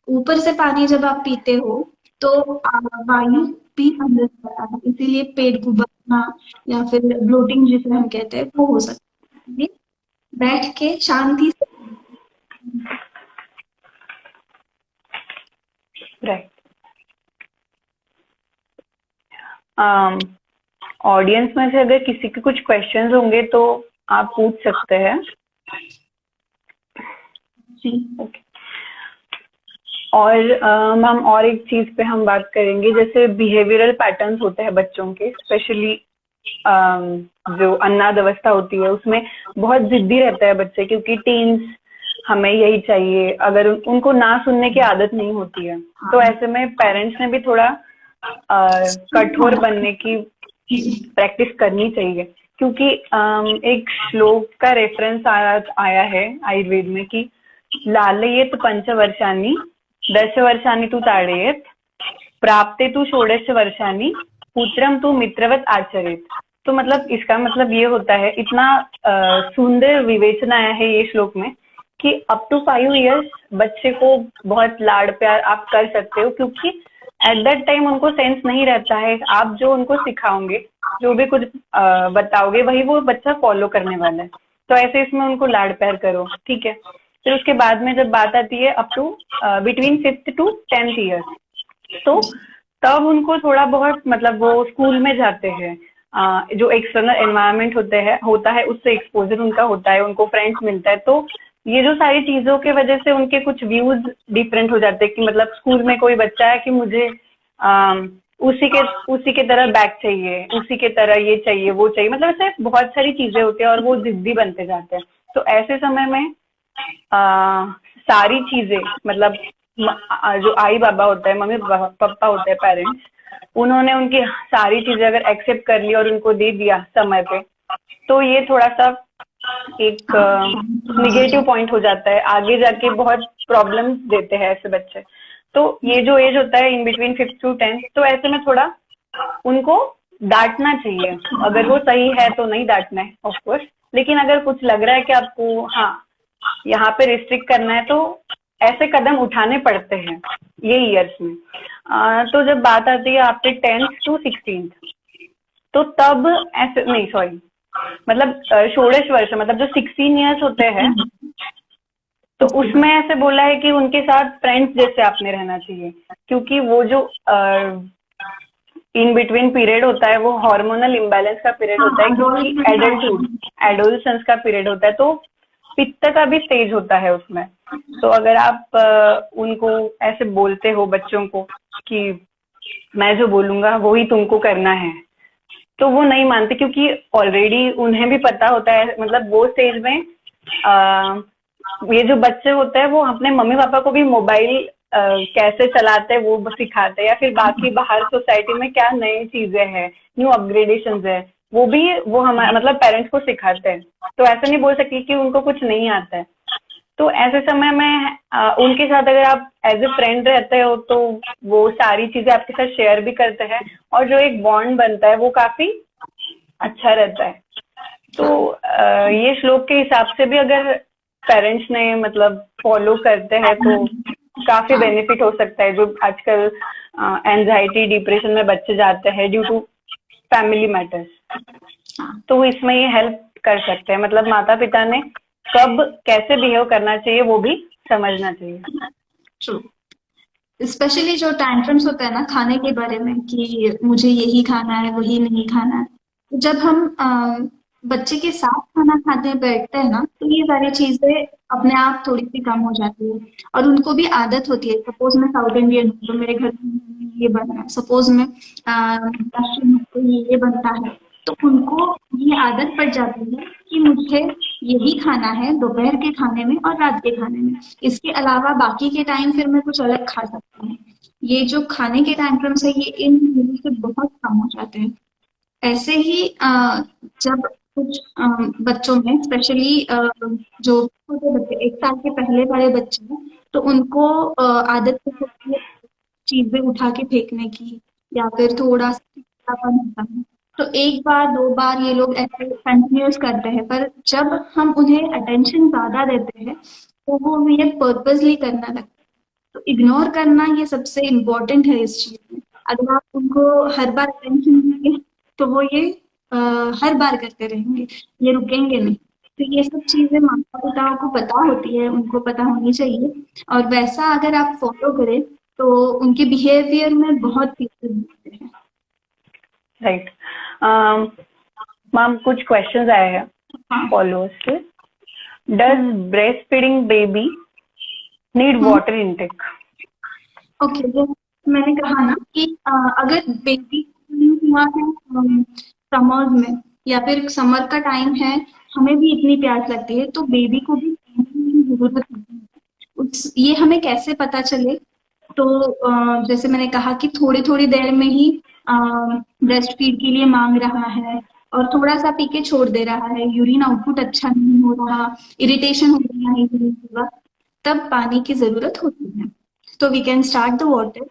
ऊपर से पानी जब आप पीते हो तो वायु भी अंदर जाता है, इसीलिए पेट उबलना या फिर ब्लोटिंग जिसे हम कहते हैं वो हो सकता है। इसलिए बैठ के शांति से। राइट। ऑडियंस में से अगर किसी के कुछ क्वेश्चंस होंगे तो आप पूछ सकते हैं। जी, ओके। और मैम और एक चीज पे हम बात करेंगे, जैसे बिहेवियरल पैटर्न्स होते हैं बच्चों के, स्पेशली जो अन्नाद अवस्था होती है उसमें बहुत जिद्दी रहता है बच्चे, क्योंकि टीन्स हमें यही चाहिए, अगर उनको ना सुनने की आदत नहीं होती है। तो ऐसे में पेरेंट्स ने भी थोड़ा कठोर बनने की प्रैक्टिस करनी चाहिए, क्योंकि एक श्लोक का रेफरेंस आया है आयुर्वेद में कि लालयेत पंचवर्षाणि दशवर्षाणि तु ताड़येत प्राप्ते तु षोडश वर्षाणि पुत्रम तु मित्रवत आचरेत। तो मतलब इसका मतलब ये होता है, इतना सुंदर विवेचना आया है ये श्लोक में कि अप टू 5 इयर्स बच्चे को बहुत लाड़ प्यार आप कर सकते हो, क्योंकि एट दैट टाइम उनको सेंस नहीं रहता है। आप जो उनको सिखाओगे, जो भी कुछ बताओगे, वही वो बच्चा फॉलो करने वाला है। तो ऐसे इसमें उनको लाड़ प्यार करो, ठीक है। फिर उसके बाद में जब बात आती है up to between 5th to 10th year, तो तब उनको थोड़ा बहुत मतलब वो स्कूल में जाते हैं, जो एक्सटर्नल एनवायरनमेंट होता है उससे एक्सपोजर उनका होता है, उनको फ्रेंड्स मिलता है, तो ये जो सारी चीजों के वजह से उनके कुछ व्यूज डिफरेंट हो जाते हैं कि मतलब स्कूल में कोई बच्चा है कि मुझे उसी के तरह बैग चाहिए, उसी के तरह ये चाहिए वो चाहिए, मतलब ऐसे बहुत सारी चीजें होती है और वो जिद्दी बनते जाते हैं। तो ऐसे समय में सारी चीजें मतलब जो आई बाबा होता है, मम्मी पापा होते हैं, पेरेंट्स, उन्होंने उनकी सारी चीजें अगर एक्सेप्ट कर ली और उनको दे दिया समय पे, तो ये थोड़ा सा एक निगेटिव पॉइंट हो जाता है, आगे जाके बहुत प्रॉब्लम्स देते हैं ऐसे बच्चे। तो ये जो एज होता है in between 5th to 10th, तो ऐसे में थोड़ा उनको डांटना चाहिए, अगर वो सही है तो नहीं डांटना है ऑफ कोर्स, लेकिन अगर कुछ लग रहा है कि आपको हाँ यहाँ पे रिस्ट्रिक्ट करना है तो ऐसे कदम उठाने पड़ते हैं ये ईयर्स में। तो जब बात आती है आफ्टर 10th to 16th, तो तब ऐसे नहीं, सॉरी, मतलब षोडश वर्ष मतलब जो 16 ईयर्स होते हैं, तो उसमें ऐसे बोला है कि उनके साथ फ्रेंड्स जैसे आपने रहना चाहिए, क्योंकि वो जो इन बिटवीन पीरियड होता है वो हार्मोनल इम्बैलेंस का पीरियड होता है, क्योंकि एडोलसेंस का पीरियड होता है, तो पित्त का भी स्टेज होता है उसमें। तो अगर आप उनको ऐसे बोलते हो बच्चों को कि मैं जो बोलूंगा वो ही तुमको करना है, तो वो नहीं मानते, क्योंकि ऑलरेडी उन्हें भी पता होता है, मतलब वो स्टेज में ये जो बच्चे होते हैं वो अपने मम्मी पापा को भी मोबाइल कैसे चलाते हैं वो सिखाते हैं, या फिर बाकी बाहर सोसाइटी में क्या नई चीजें हैं, न्यू अपग्रेडेशंस है, वो हमारे मतलब पेरेंट्स को सिखाते हैं। तो ऐसा नहीं बोल सकती कि उनको कुछ नहीं आता है। तो ऐसे समय में उनके साथ अगर आप एज ए फ्रेंड रहते हो तो वो सारी चीजें आपके साथ शेयर भी करते हैं, और जो एक बॉन्ड बनता है वो काफी अच्छा रहता है। तो ये श्लोक के हिसाब से भी अगर पेरेंट्स ने मतलब फॉलो करते हैं तो काफी बेनिफिट हो सकता है। जो आजकल एंजाइटी डिप्रेशन में बच्चे जाते हैं ड्यू टू फैमिली मैटर्स, तो इसमें ये हेल्प कर सकते हैं, मतलब माता पिता ने कब कैसे बिहेव करना चाहिए वो भी समझना चाहिए। ट्रू। स्पेशली जो टैंट्रम्स होता है ना खाने के बारे में कि मुझे यही खाना है वही नहीं खाना है, तो जब हम बच्चे के साथ खाना खाते हैं बैठते हैं ना, तो ये सारी चीजें अपने आप थोड़ी सी कम हो जाती है और उनको भी आदत होती है। सपोज मैं साउथ इंडियन हूँ तो मेरे घर में ये बन रहा है, सपोज मैं महाराष्ट्र हूँ तो ये बनता है, तो उनको ये आदत पड़ जाती है कि मुझे यही खाना है दोपहर के खाने में और रात के खाने में, इसके अलावा बाकी के टाइम फिर मैं कुछ अलग खा सकती हूँ। ये जो खाने के टैंट्रम्स है ये इन चीजों से बहुत कम हो जाते हैं। ऐसे ही जब कुछ बच्चों में स्पेशली जो छोटे बच्चे 1 साल के पहले वाले बच्चे हैं, तो उनको आदत होती है चीजें उठा के फेंकने की, या फिर थोड़ा सा चिड़चिड़ापन होता है, तो 1 बार 2 बार ये लोग ऐसे कंटिन्यूस करते हैं, पर जब हम उन्हें अटेंशन ज्यादा देते हैं तो वो ये पर्पसली करना लगता है। तो इग्नोर करना ये सबसे इम्पोर्टेंट है इस चीज में। अगर आप उनको हर बार अटेंशन देंगे तो वो ये हर बार करते रहेंगे, ये रुकेंगे नहीं। तो ये सब चीजें माता पिताओं को पता होती है, उनको पता होनी चाहिए, और वैसा अगर आप फॉलो करें तो उनके बिहेवियर में बहुत चीजें दिखते हैं। राइट। मैम कुछ क्वेश्चंस आए हैं फॉलोअर्स के। Does breast feeding baby need water intake? Okay, जो मैंने कहा ना कि अगर बेबी हुआ है समर्स में या फिर समर का टाइम है, हमें भी इतनी प्यास लगती है, तो बेबी को भी पानी की जरूरत होती है। ये हमें कैसे पता चले? तो जैसे मैंने कहा कि थोड़ी थोड़ी देर में ही ब्रेस्ट फीड के लिए मांग रहा है और थोड़ा सा पी के छोड़ दे रहा है, यूरिन आउटपुट अच्छा नहीं हो रहा, इरिटेशन हो रहा है यूरिन के वक्त, तब पानी की जरूरत होती है। तो we can start the water,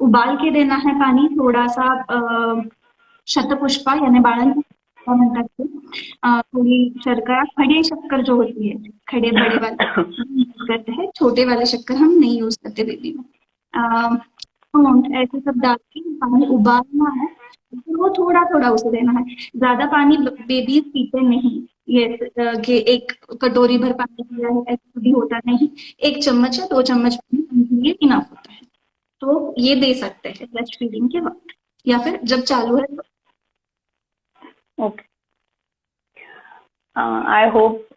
उबाल के देना है पानी थोड़ा सा, शतपुष्पा यानी म्हणतात ते, थोड़ी शर्करा, खड़ी शक्कर जो होती है, खड़े बड़े वाले करते हैं, छोटे वाले शक्कर हम नहीं यूज करते बेबी में। ऐसे सब डाल के पानी उबालना है, फिर वो थोड़ा थोड़ा उसे देना है। ज्यादा पानी बेबी पीते नहीं, ये कि 1 कटोरी भर पानी पिया है ऐसा भी होता नहीं, 1 चम्मच या 2 चम्मच पानी उनके लिए इनफ होता है। तो ये दे सकते हैं ब्रेस्ट फीडिंग के वक्त या फिर जब चालू है तो। ओके, आई होप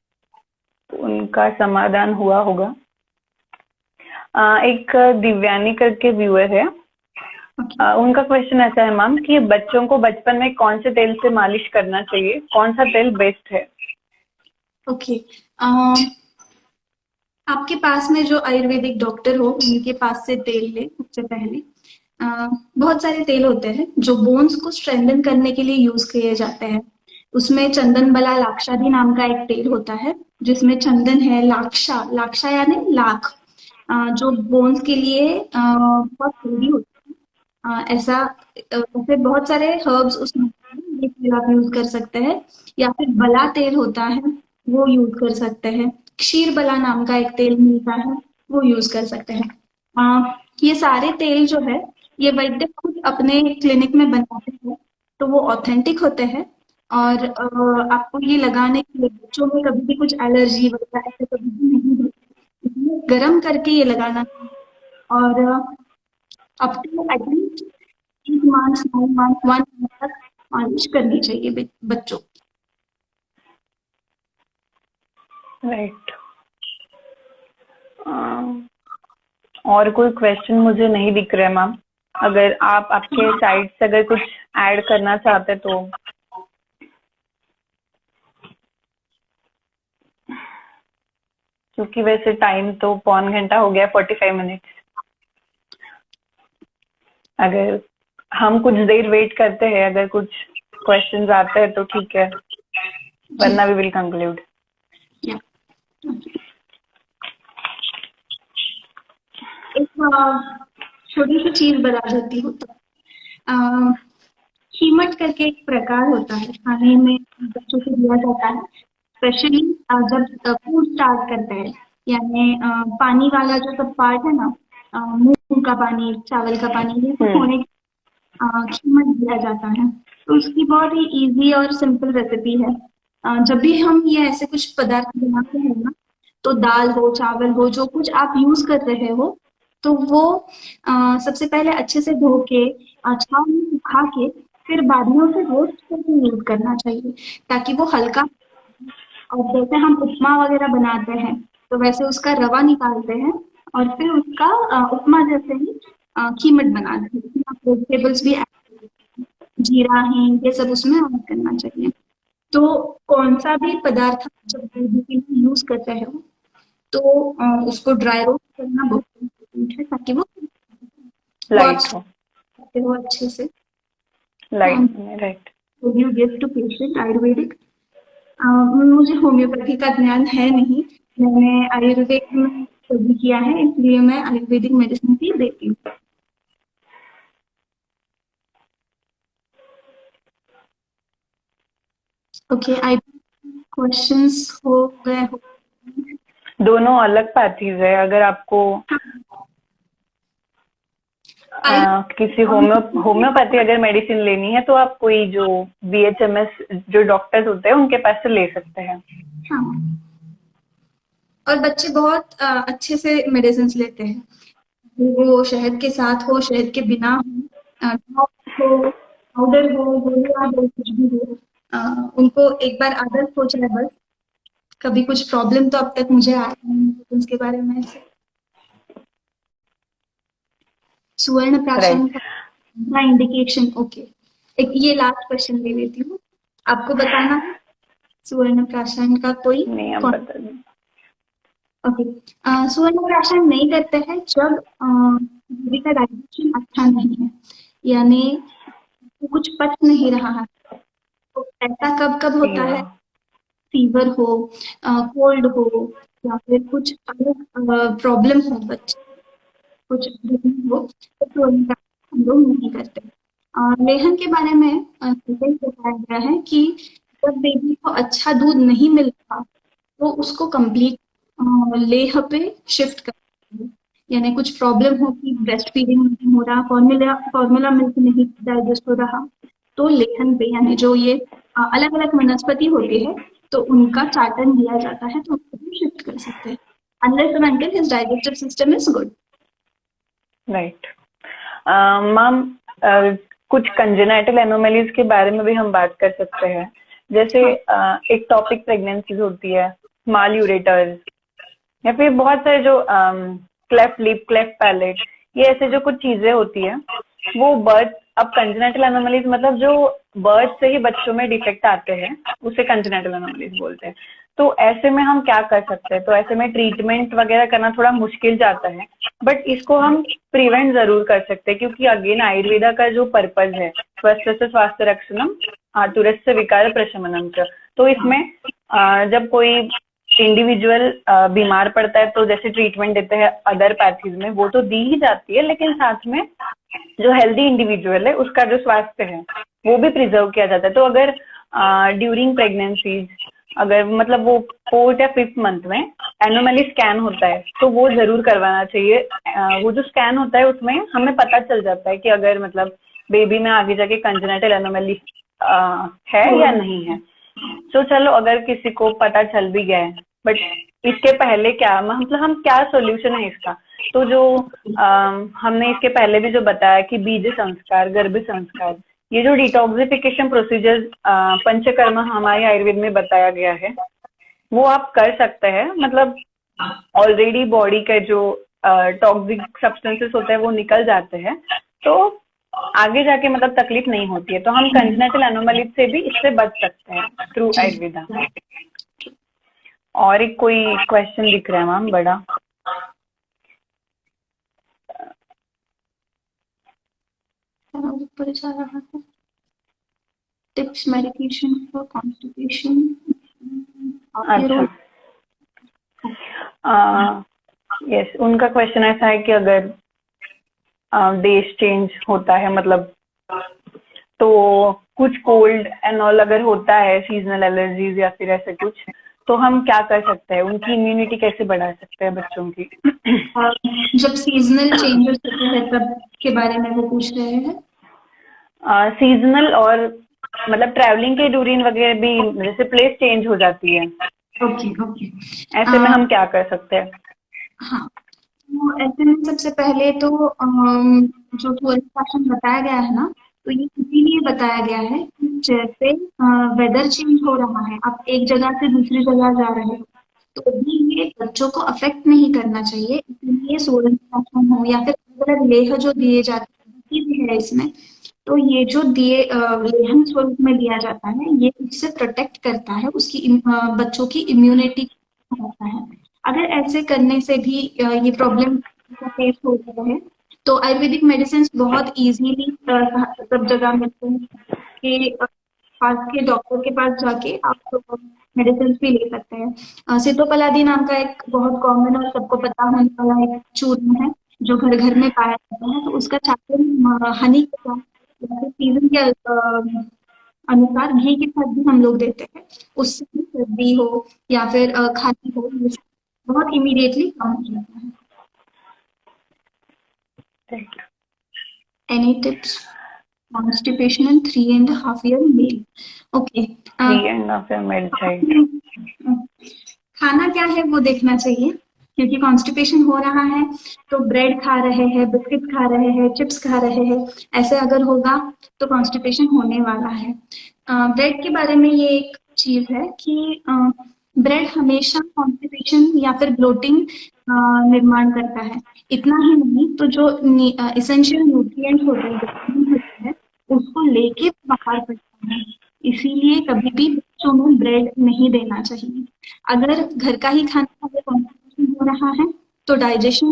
उनका समाधान हुआ होगा। एक दिव्यानी करके व्यूअर है, उनका क्वेश्चन ऐसा है मैम कि बच्चों को बचपन में कौन से तेल से मालिश करना चाहिए, कौन सा तेल बेस्ट है? ओके, आपके पास में जो आयुर्वेदिक डॉक्टर हो उनके पास से तेल ले सबसे पहले। बहुत सारे तेल होते हैं जो बोन्स को स्ट्रेंथन करने के लिए यूज किए जाते हैं। उसमें चंदन बला लाक्षादी नाम का एक तेल होता है जिसमें चंदन है, लाक्षा लाक्षा यानी लाख, जो बोन्स के लिए बहुत हेल्दी होता है। ऐसे बहुत सारे हर्ब्स उसमें होते हैं, ये तेल आप यूज कर सकते हैं। या फिर बला तेल होता है वो यूज कर सकते हैं। क्षीर बला नाम का एक तेल मिलता है वो यूज कर सकते हैं। ये सारे तेल जो है ये वैद्य खुद अपने क्लिनिक में बनाते हैं, तो वो ऑथेंटिक होते हैं। और आपको ये लगाने के लिए बच्चों में कभी भी कुछ एलर्जी वगैरह ऐसे कभी भी नहीं होती, इसलिए गर्म करके ये लगाना चाहिए। और up to at least 8 months 9 month 1 month तक मालिश करनी चाहिए बच्चों। राइट। और कोई क्वेश्चन मुझे नहीं दिख रहा है मैम, अगर आप आपके साइड से अगर कुछ ऐड करना चाहते तो। क्योंकि वैसे टाइम तो 1.25 घंटा हो गया, 45 मिनट्स। अगर हम कुछ देर वेट करते हैं, अगर कुछ क्वेश्चंस आते हैं तो ठीक है, वरना वी विल कंक्लूड। एक छोटी सी चीज बता देती हूँ। तो कीमट करके एक प्रकार होता है, खाने में बच्चों को दिया जाता है, स्पेशली जब फूड स्टार्ट करते हैं। यानी पानी वाला जो सब पार्ट है ना, मूंग का पानी, चावल का पानी, ये सब होने कीमत दिया जाता है। तो उसकी बहुत ही इजी और सिंपल रेसिपी है। जब भी हम ये ऐसे कुछ पदार्थ बनाते हैं ना, तो दाल हो, चावल हो, जो कुछ आप यूज कर रहे हो, तो वो सबसे पहले अच्छे से धो के छाव में सुखा के फिर बाद में उसे रोस्ट करके यूज करना चाहिए, ताकि वो हल्का। और जैसे हम उपमा वगैरह बनाते हैं तो वैसे उसका रवा निकालते हैं और फिर उसका उपमा जैसे ही कीमत बनाते हैं। आप वेजिटेबल्स भी ऐड करते हैं, जीरा है, ये सब उसमें ऐड करना चाहिए। तो कौन सा भी पदार्थ आप जब ग्रेवी के लिए यूज करते हैं तो उसको ड्राई रोस्ट करना बहुत इम्पोर्टेंट है, ताकि वो लाइट हो, अच्छे से। Light right. You give to patient Ayurvedic. मुझे होम्योपैथी का ज्ञान है नहीं, मैंने आयुर्वेद में स्टडी किया है, इसलिए मैं आयुर्वेदिक मेडिसिन ही देती हूँ। ओके, आई क्वेश्चंस हो गए हो? दोनों अलग पैथीज है। अगर आपको किसी होम्योपैथी अगर मेडिसिन लेनी है तो आप कोई जो BHMS जो डॉक्टर्स होते हैं उनके पास से ले सकते हैं। हाँ, और बच्चे बहुत अच्छे से मेडिसिन लेते हैं, वो शहद के साथ हो, शहद के बिना हो, पाउडर हो, गोलियां हो, कुछ भी हो, उनको एक बार आदत हो जाए बस। कभी कुछ प्रॉब्लम तो अब तक मुझे आया नहीं उसके बारे में। सुवर्ण प्राशन का इंडिकेशन। ओके, एक ये लास्ट क्वेश्चन ले लेती हूँ, आपको बताना है सुवर्ण प्राशन का कोई नहीं, आप बता दें। ओके, सुवर्ण प्राशन नहीं करते हैं जब बेबी का डाइजेशन अच्छा नहीं है, यानी कुछ पच नहीं रहा है। तो ऐसा कब कब होता है? फीवर हो, कोल्ड हो, या फिर कुछ अलग प्रॉब्लम हो, बच्चे कुछ हो, तो हम लोग नहीं करते। लेहन के बारे में बताया गया है कि जब बेबी को अच्छा दूध नहीं मिलता तो उसको कंप्लीट लेह पे शिफ्ट कर, यानी कुछ प्रॉब्लम हो कि ब्रेस्ट फीडिंग नहीं हो रहा, फॉर्मूला मिल्क नहीं डाइजेस्ट हो रहा, तो लेहन पे, यानी जो ये अलग अलग वनस्पति होती है, तो उनका चाटन दिया जाता है, तो उसको भी शिफ्ट कर सकते हैं, unless and until his digestive system is good. Right. Ma'am, कुछ कंजेनाइटल एनोमलीज के बारे में भी हम बात कर सकते हैं। जैसे एक टॉपिक प्रेगनेंसीज होती है, स्मॉल यूरेटर्स, या फिर बहुत सारे जो क्लेफ्ट लिप, क्लेफ्ट पैलेट, ये ऐसे जो कुछ चीजें होती है वो बर्थ, अब कंजेनाइटल एनोमलीज मतलब जो बर्थ से ही बच्चों में डिफेक्ट आते हैं उसे कंजेनाइटल एनोमलीज बोलते हैं। तो ऐसे में हम क्या कर सकते हैं? तो ऐसे में ट्रीटमेंट वगैरह करना थोड़ा मुश्किल जाता है, बट इसको हम प्रिवेंट जरूर कर सकते हैं, क्योंकि अगेन आयुर्वेदा का जो पर्पज है, स्वस्थ से स्वास्थ्य रक्षणम आतुरस्य विकार प्रशमनम च, तो इसमें जब कोई इंडिविजुअल बीमार पड़ता है तो जैसे ट्रीटमेंट देते हैं अदर पैथीज में, वो तो दी ही जाती है, लेकिन साथ में जो हेल्दी इंडिविजुअल है उसका जो स्वास्थ्य है वो भी प्रिजर्व किया जाता है। तो अगर ड्यूरिंग प्रेगनेंसीज, अगर मतलब वो 4th या 5th मंथ में एनोमली स्कैन होता है तो वो जरूर करवाना चाहिए। वो जो स्कैन होता है उसमें हमें पता चल जाता है कि अगर मतलब बेबी में आगे जाके कंजेनाइटल एनोमली है या नहीं है। तो चलो अगर किसी को पता चल भी गया है, बट इसके पहले क्या मतलब हम क्या सोल्यूशन है इसका? तो जो हमने इसके पहले भी जो बताया कि बीज संस्कार, गर्भ संस्कार, ये जो डिटॉक्सिफिकेशन प्रोसीजर पंचकर्म हमारे आयुर्वेद में बताया गया है वो आप कर सकते हैं। मतलब ऑलरेडी बॉडी का जो टॉक्सिक सब्सटेंसेस होते हैं वो निकल जाते हैं, तो आगे जाके मतलब तकलीफ नहीं होती है। तो हम कंजेनाइटल एनोमली से भी इससे बच सकते हैं थ्रू आयुर्वेदा। और एक कोई क्वेश्चन दिख रहा है मैम बड़ा, ऊपर जा रहा है। Tips medication for constipation. अच्छा, यस, उनका क्वेश्चन ऐसा है कि अगर देश चेंज होता है, मतलब तो कुछ कोल्ड एंड ऑल अगर होता है, सीजनल एलर्जीज या फिर ऐसे कुछ, तो हम क्या कर सकते हैं? उनकी इम्यूनिटी कैसे बढ़ा सकते हैं बच्चों की? जब सीजनल चेंजेस होते हैं तब के बारे में वो पूछ रहे हैं। सीजनल और मतलब ट्रैवलिंग के ड्यूरिंग वगैरह भी, जैसे प्लेस चेंज हो जाती है, ओके ओके। ऐसे में हम क्या कर सकते हैं? हाँ, तो ऐसे में सबसे पहले तो जो क्वालिफिकेशन बताया गया है ना, तो ये इसीलिए बताया गया है कि जैसे वेदर चेंज हो रहा है, आप एक जगह से दूसरी जगह जा रहे हो, तो भी ये बच्चों को अफेक्ट नहीं करना चाहिए। इसलिए सोलन प्राशन हो या फिर अलग लेह जो दिए जाते हैं ये भी है इसमें। तो ये जो दिए लेहन स्वरूप में दिया जाता है, ये उससे प्रोटेक्ट करता है, उसकी बच्चों की इम्यूनिटी करता है। अगर ऐसे करने से भी ये प्रॉब्लम फेस हो रहा है, तो आयुर्वेदिक मेडिसिन बहुत इजीली सब जगह मिलते हैं कि पास के डॉक्टर के पास जाके आप मेडिसिन भी ले सकते हैं। सितोपलादी नाम का एक बहुत कॉमन और सबको पता होने वाला एक चूर्ण है जो घर घर में पाया जाता है, तो उसका चावल हनी के साथ या फिर सीजन के अनुसार घी के साथ भी हम लोग देते हैं। उससे भी सर्दी हो या फिर खांसी हो, ये बहुत इमीडिएटली कम हो जाता है। Any tips? Constipation in 3.5-year male. Okay. 3.5 year male child. खाना क्या है वो देखना चाहिए, क्योंकि कॉन्स्टिपेशन हो रहा है तो ब्रेड खा रहे हैं, बिस्किट खा रहे हैं, चिप्स खा रहे हैं, ऐसे अगर होगा तो कॉन्स्टिपेशन होने वाला है। ब्रेड के बारे में ये एक चीज है कि ब्रेड हमेशा कॉन्स्टिपेशन या फिर ब्लोटिंग निर्माण करता है। इतना ही नहीं, तो जो इसेंशियल न्यूट्रिएंट होते हैं उसको लेके बाहर पड़ता है। इसीलिए कभी भी बच्चों में ब्रेड नहीं देना चाहिए। अगर घर का ही खाना अगर कॉन्स्टिपेशन हो रहा है तो डाइजेशन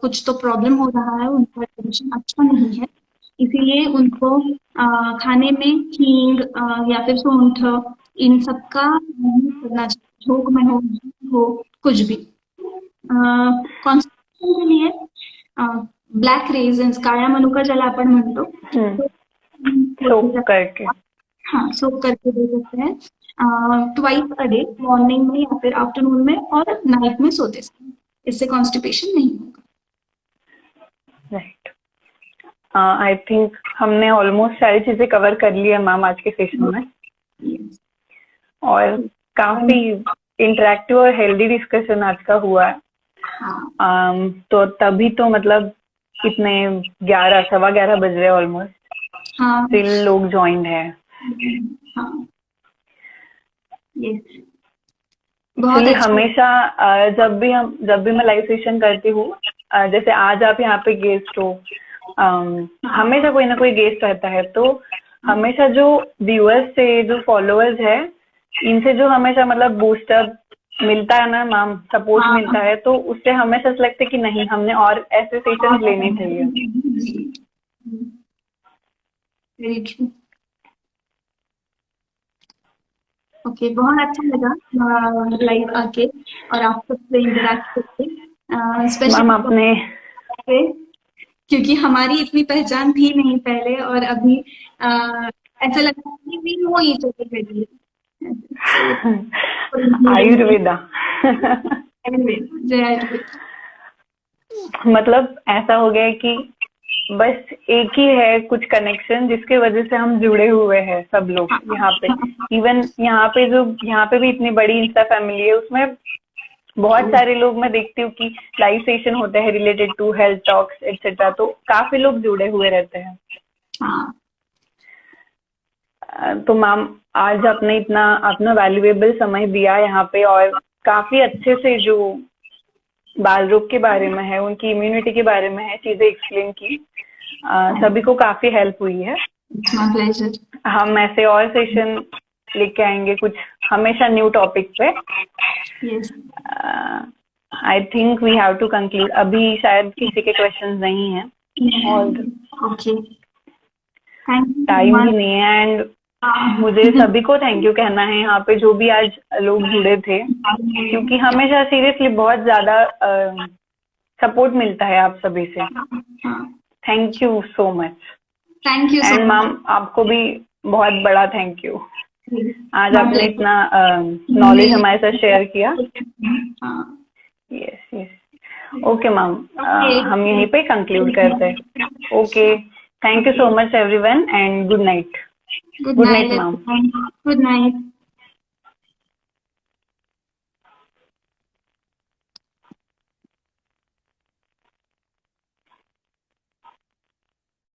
कुछ तो प्रॉब्लम हो रहा है, उनका डाइजेशन अच्छा नहीं है, इसीलिए उनको खाने में हींग या फिर सौंठ इन सबका यूज करना चाहिए, झोंक में हो कुछ भी। कॉन्स्टिपेशन के लिए ब्लॅक रेझन्स, काळ्या मनुका ज्याला आपण म्हणतो, सोक करके, हाँ सोक करके दे सकते हैं ट्वाइस अ डे, मॉर्निंग में या फिर आफ्टरनून में और नाइट में सोते समय। इससे कॉन्स्टिपेशन नहीं होगा। राइट। आई थिंक हमने ऑलमोस्ट सारी चीजें कवर कर ली है मैम आज के सेशन में, और काफी इंटरेक्टिव और हेल्दी डिस्कशन आज का हुआ है। तो तभी तो मतलब इतने 11 सवा 11 बज रहे ऑलमोस्ट, हाँ स्टिल लोग ज्वाइंड है। हाँ यस बहुत एक्चुअली अच्छा। हमेशा जब भी मैं लाइव सेशन करती हूँ, जैसे आज आप यहाँ पे गेस्ट हो, हमेशा कोई ना कोई गेस्ट रहता है, तो हमेशा जो व्यूअर्स से, जो फॉलोअर्स है, इनसे जो हमेशा मतलब बूस्टअप मिलता है ना मैम, सपोर्ट हाँ मिलता है, तो उससे हमेशा ऐसा लगता है कि नहीं, हमने और ऐसे सेशंस लेने चाहिए। Very true. ओके बहुत अच्छा लगा लाइव आके और आप सबसे इंटरेक्ट करके, मैम स्पेशली आपने क्योंकि हमारी इतनी पहचान थी नहीं पहले, और अभी ऐसा लगता है कि we know each other very well. So, Ayurveda जय आयुर्वेद। मतलब ऐसा हो गया है कि बस एक ही है कुछ कनेक्शन, जिसके वजह से हम जुड़े हुए हैं सब लोग यहाँ पे। इवन यहाँ पे भी इतनी बड़ी इंस्टा फैमिली है, उसमें बहुत सारे लोग मैं देखती हूँ कि लाइव सेशन होते हैं related to health talks etcetera, तो काफी लोग जुड़े हुए रहते हैं। हाँ तो मैम आज आपने इतना अपना वैल्यूएबल समय दिया यहाँ पे, और काफी अच्छे से जो बाल रोग के बारे में है, उनकी इम्यूनिटी के बारे में है, चीजें एक्सप्लेन की। सभी को काफी हेल्प हुई है। It's my pleasure. हम ऐसे और सेशन लेके आएंगे कुछ हमेशा न्यू टॉपिक पे। Yes I think we have to conclude, अभी शायद किसी के क्वेश्चंस नहीं है और ओके थैंक यू। टाइम भी नहीं है, एंड मुझे सभी को थैंक यू कहना है यहाँ पे जो भी आज लोग जुड़े थे, क्योंकि हमेशा सीरियसली बहुत ज्यादा सपोर्ट मिलता है आप सभी से। Thank you so much. Thank you and ma'am आपको भी बहुत बड़ा थैंक यू, आज आपने इतना नॉलेज हमारे साथ शेयर किया। यस यस ओके मैम, हम यहीं पे कंक्लूड करते हैं। Okay thank you so much everyone and good night. Good good night night ma'am. Good night.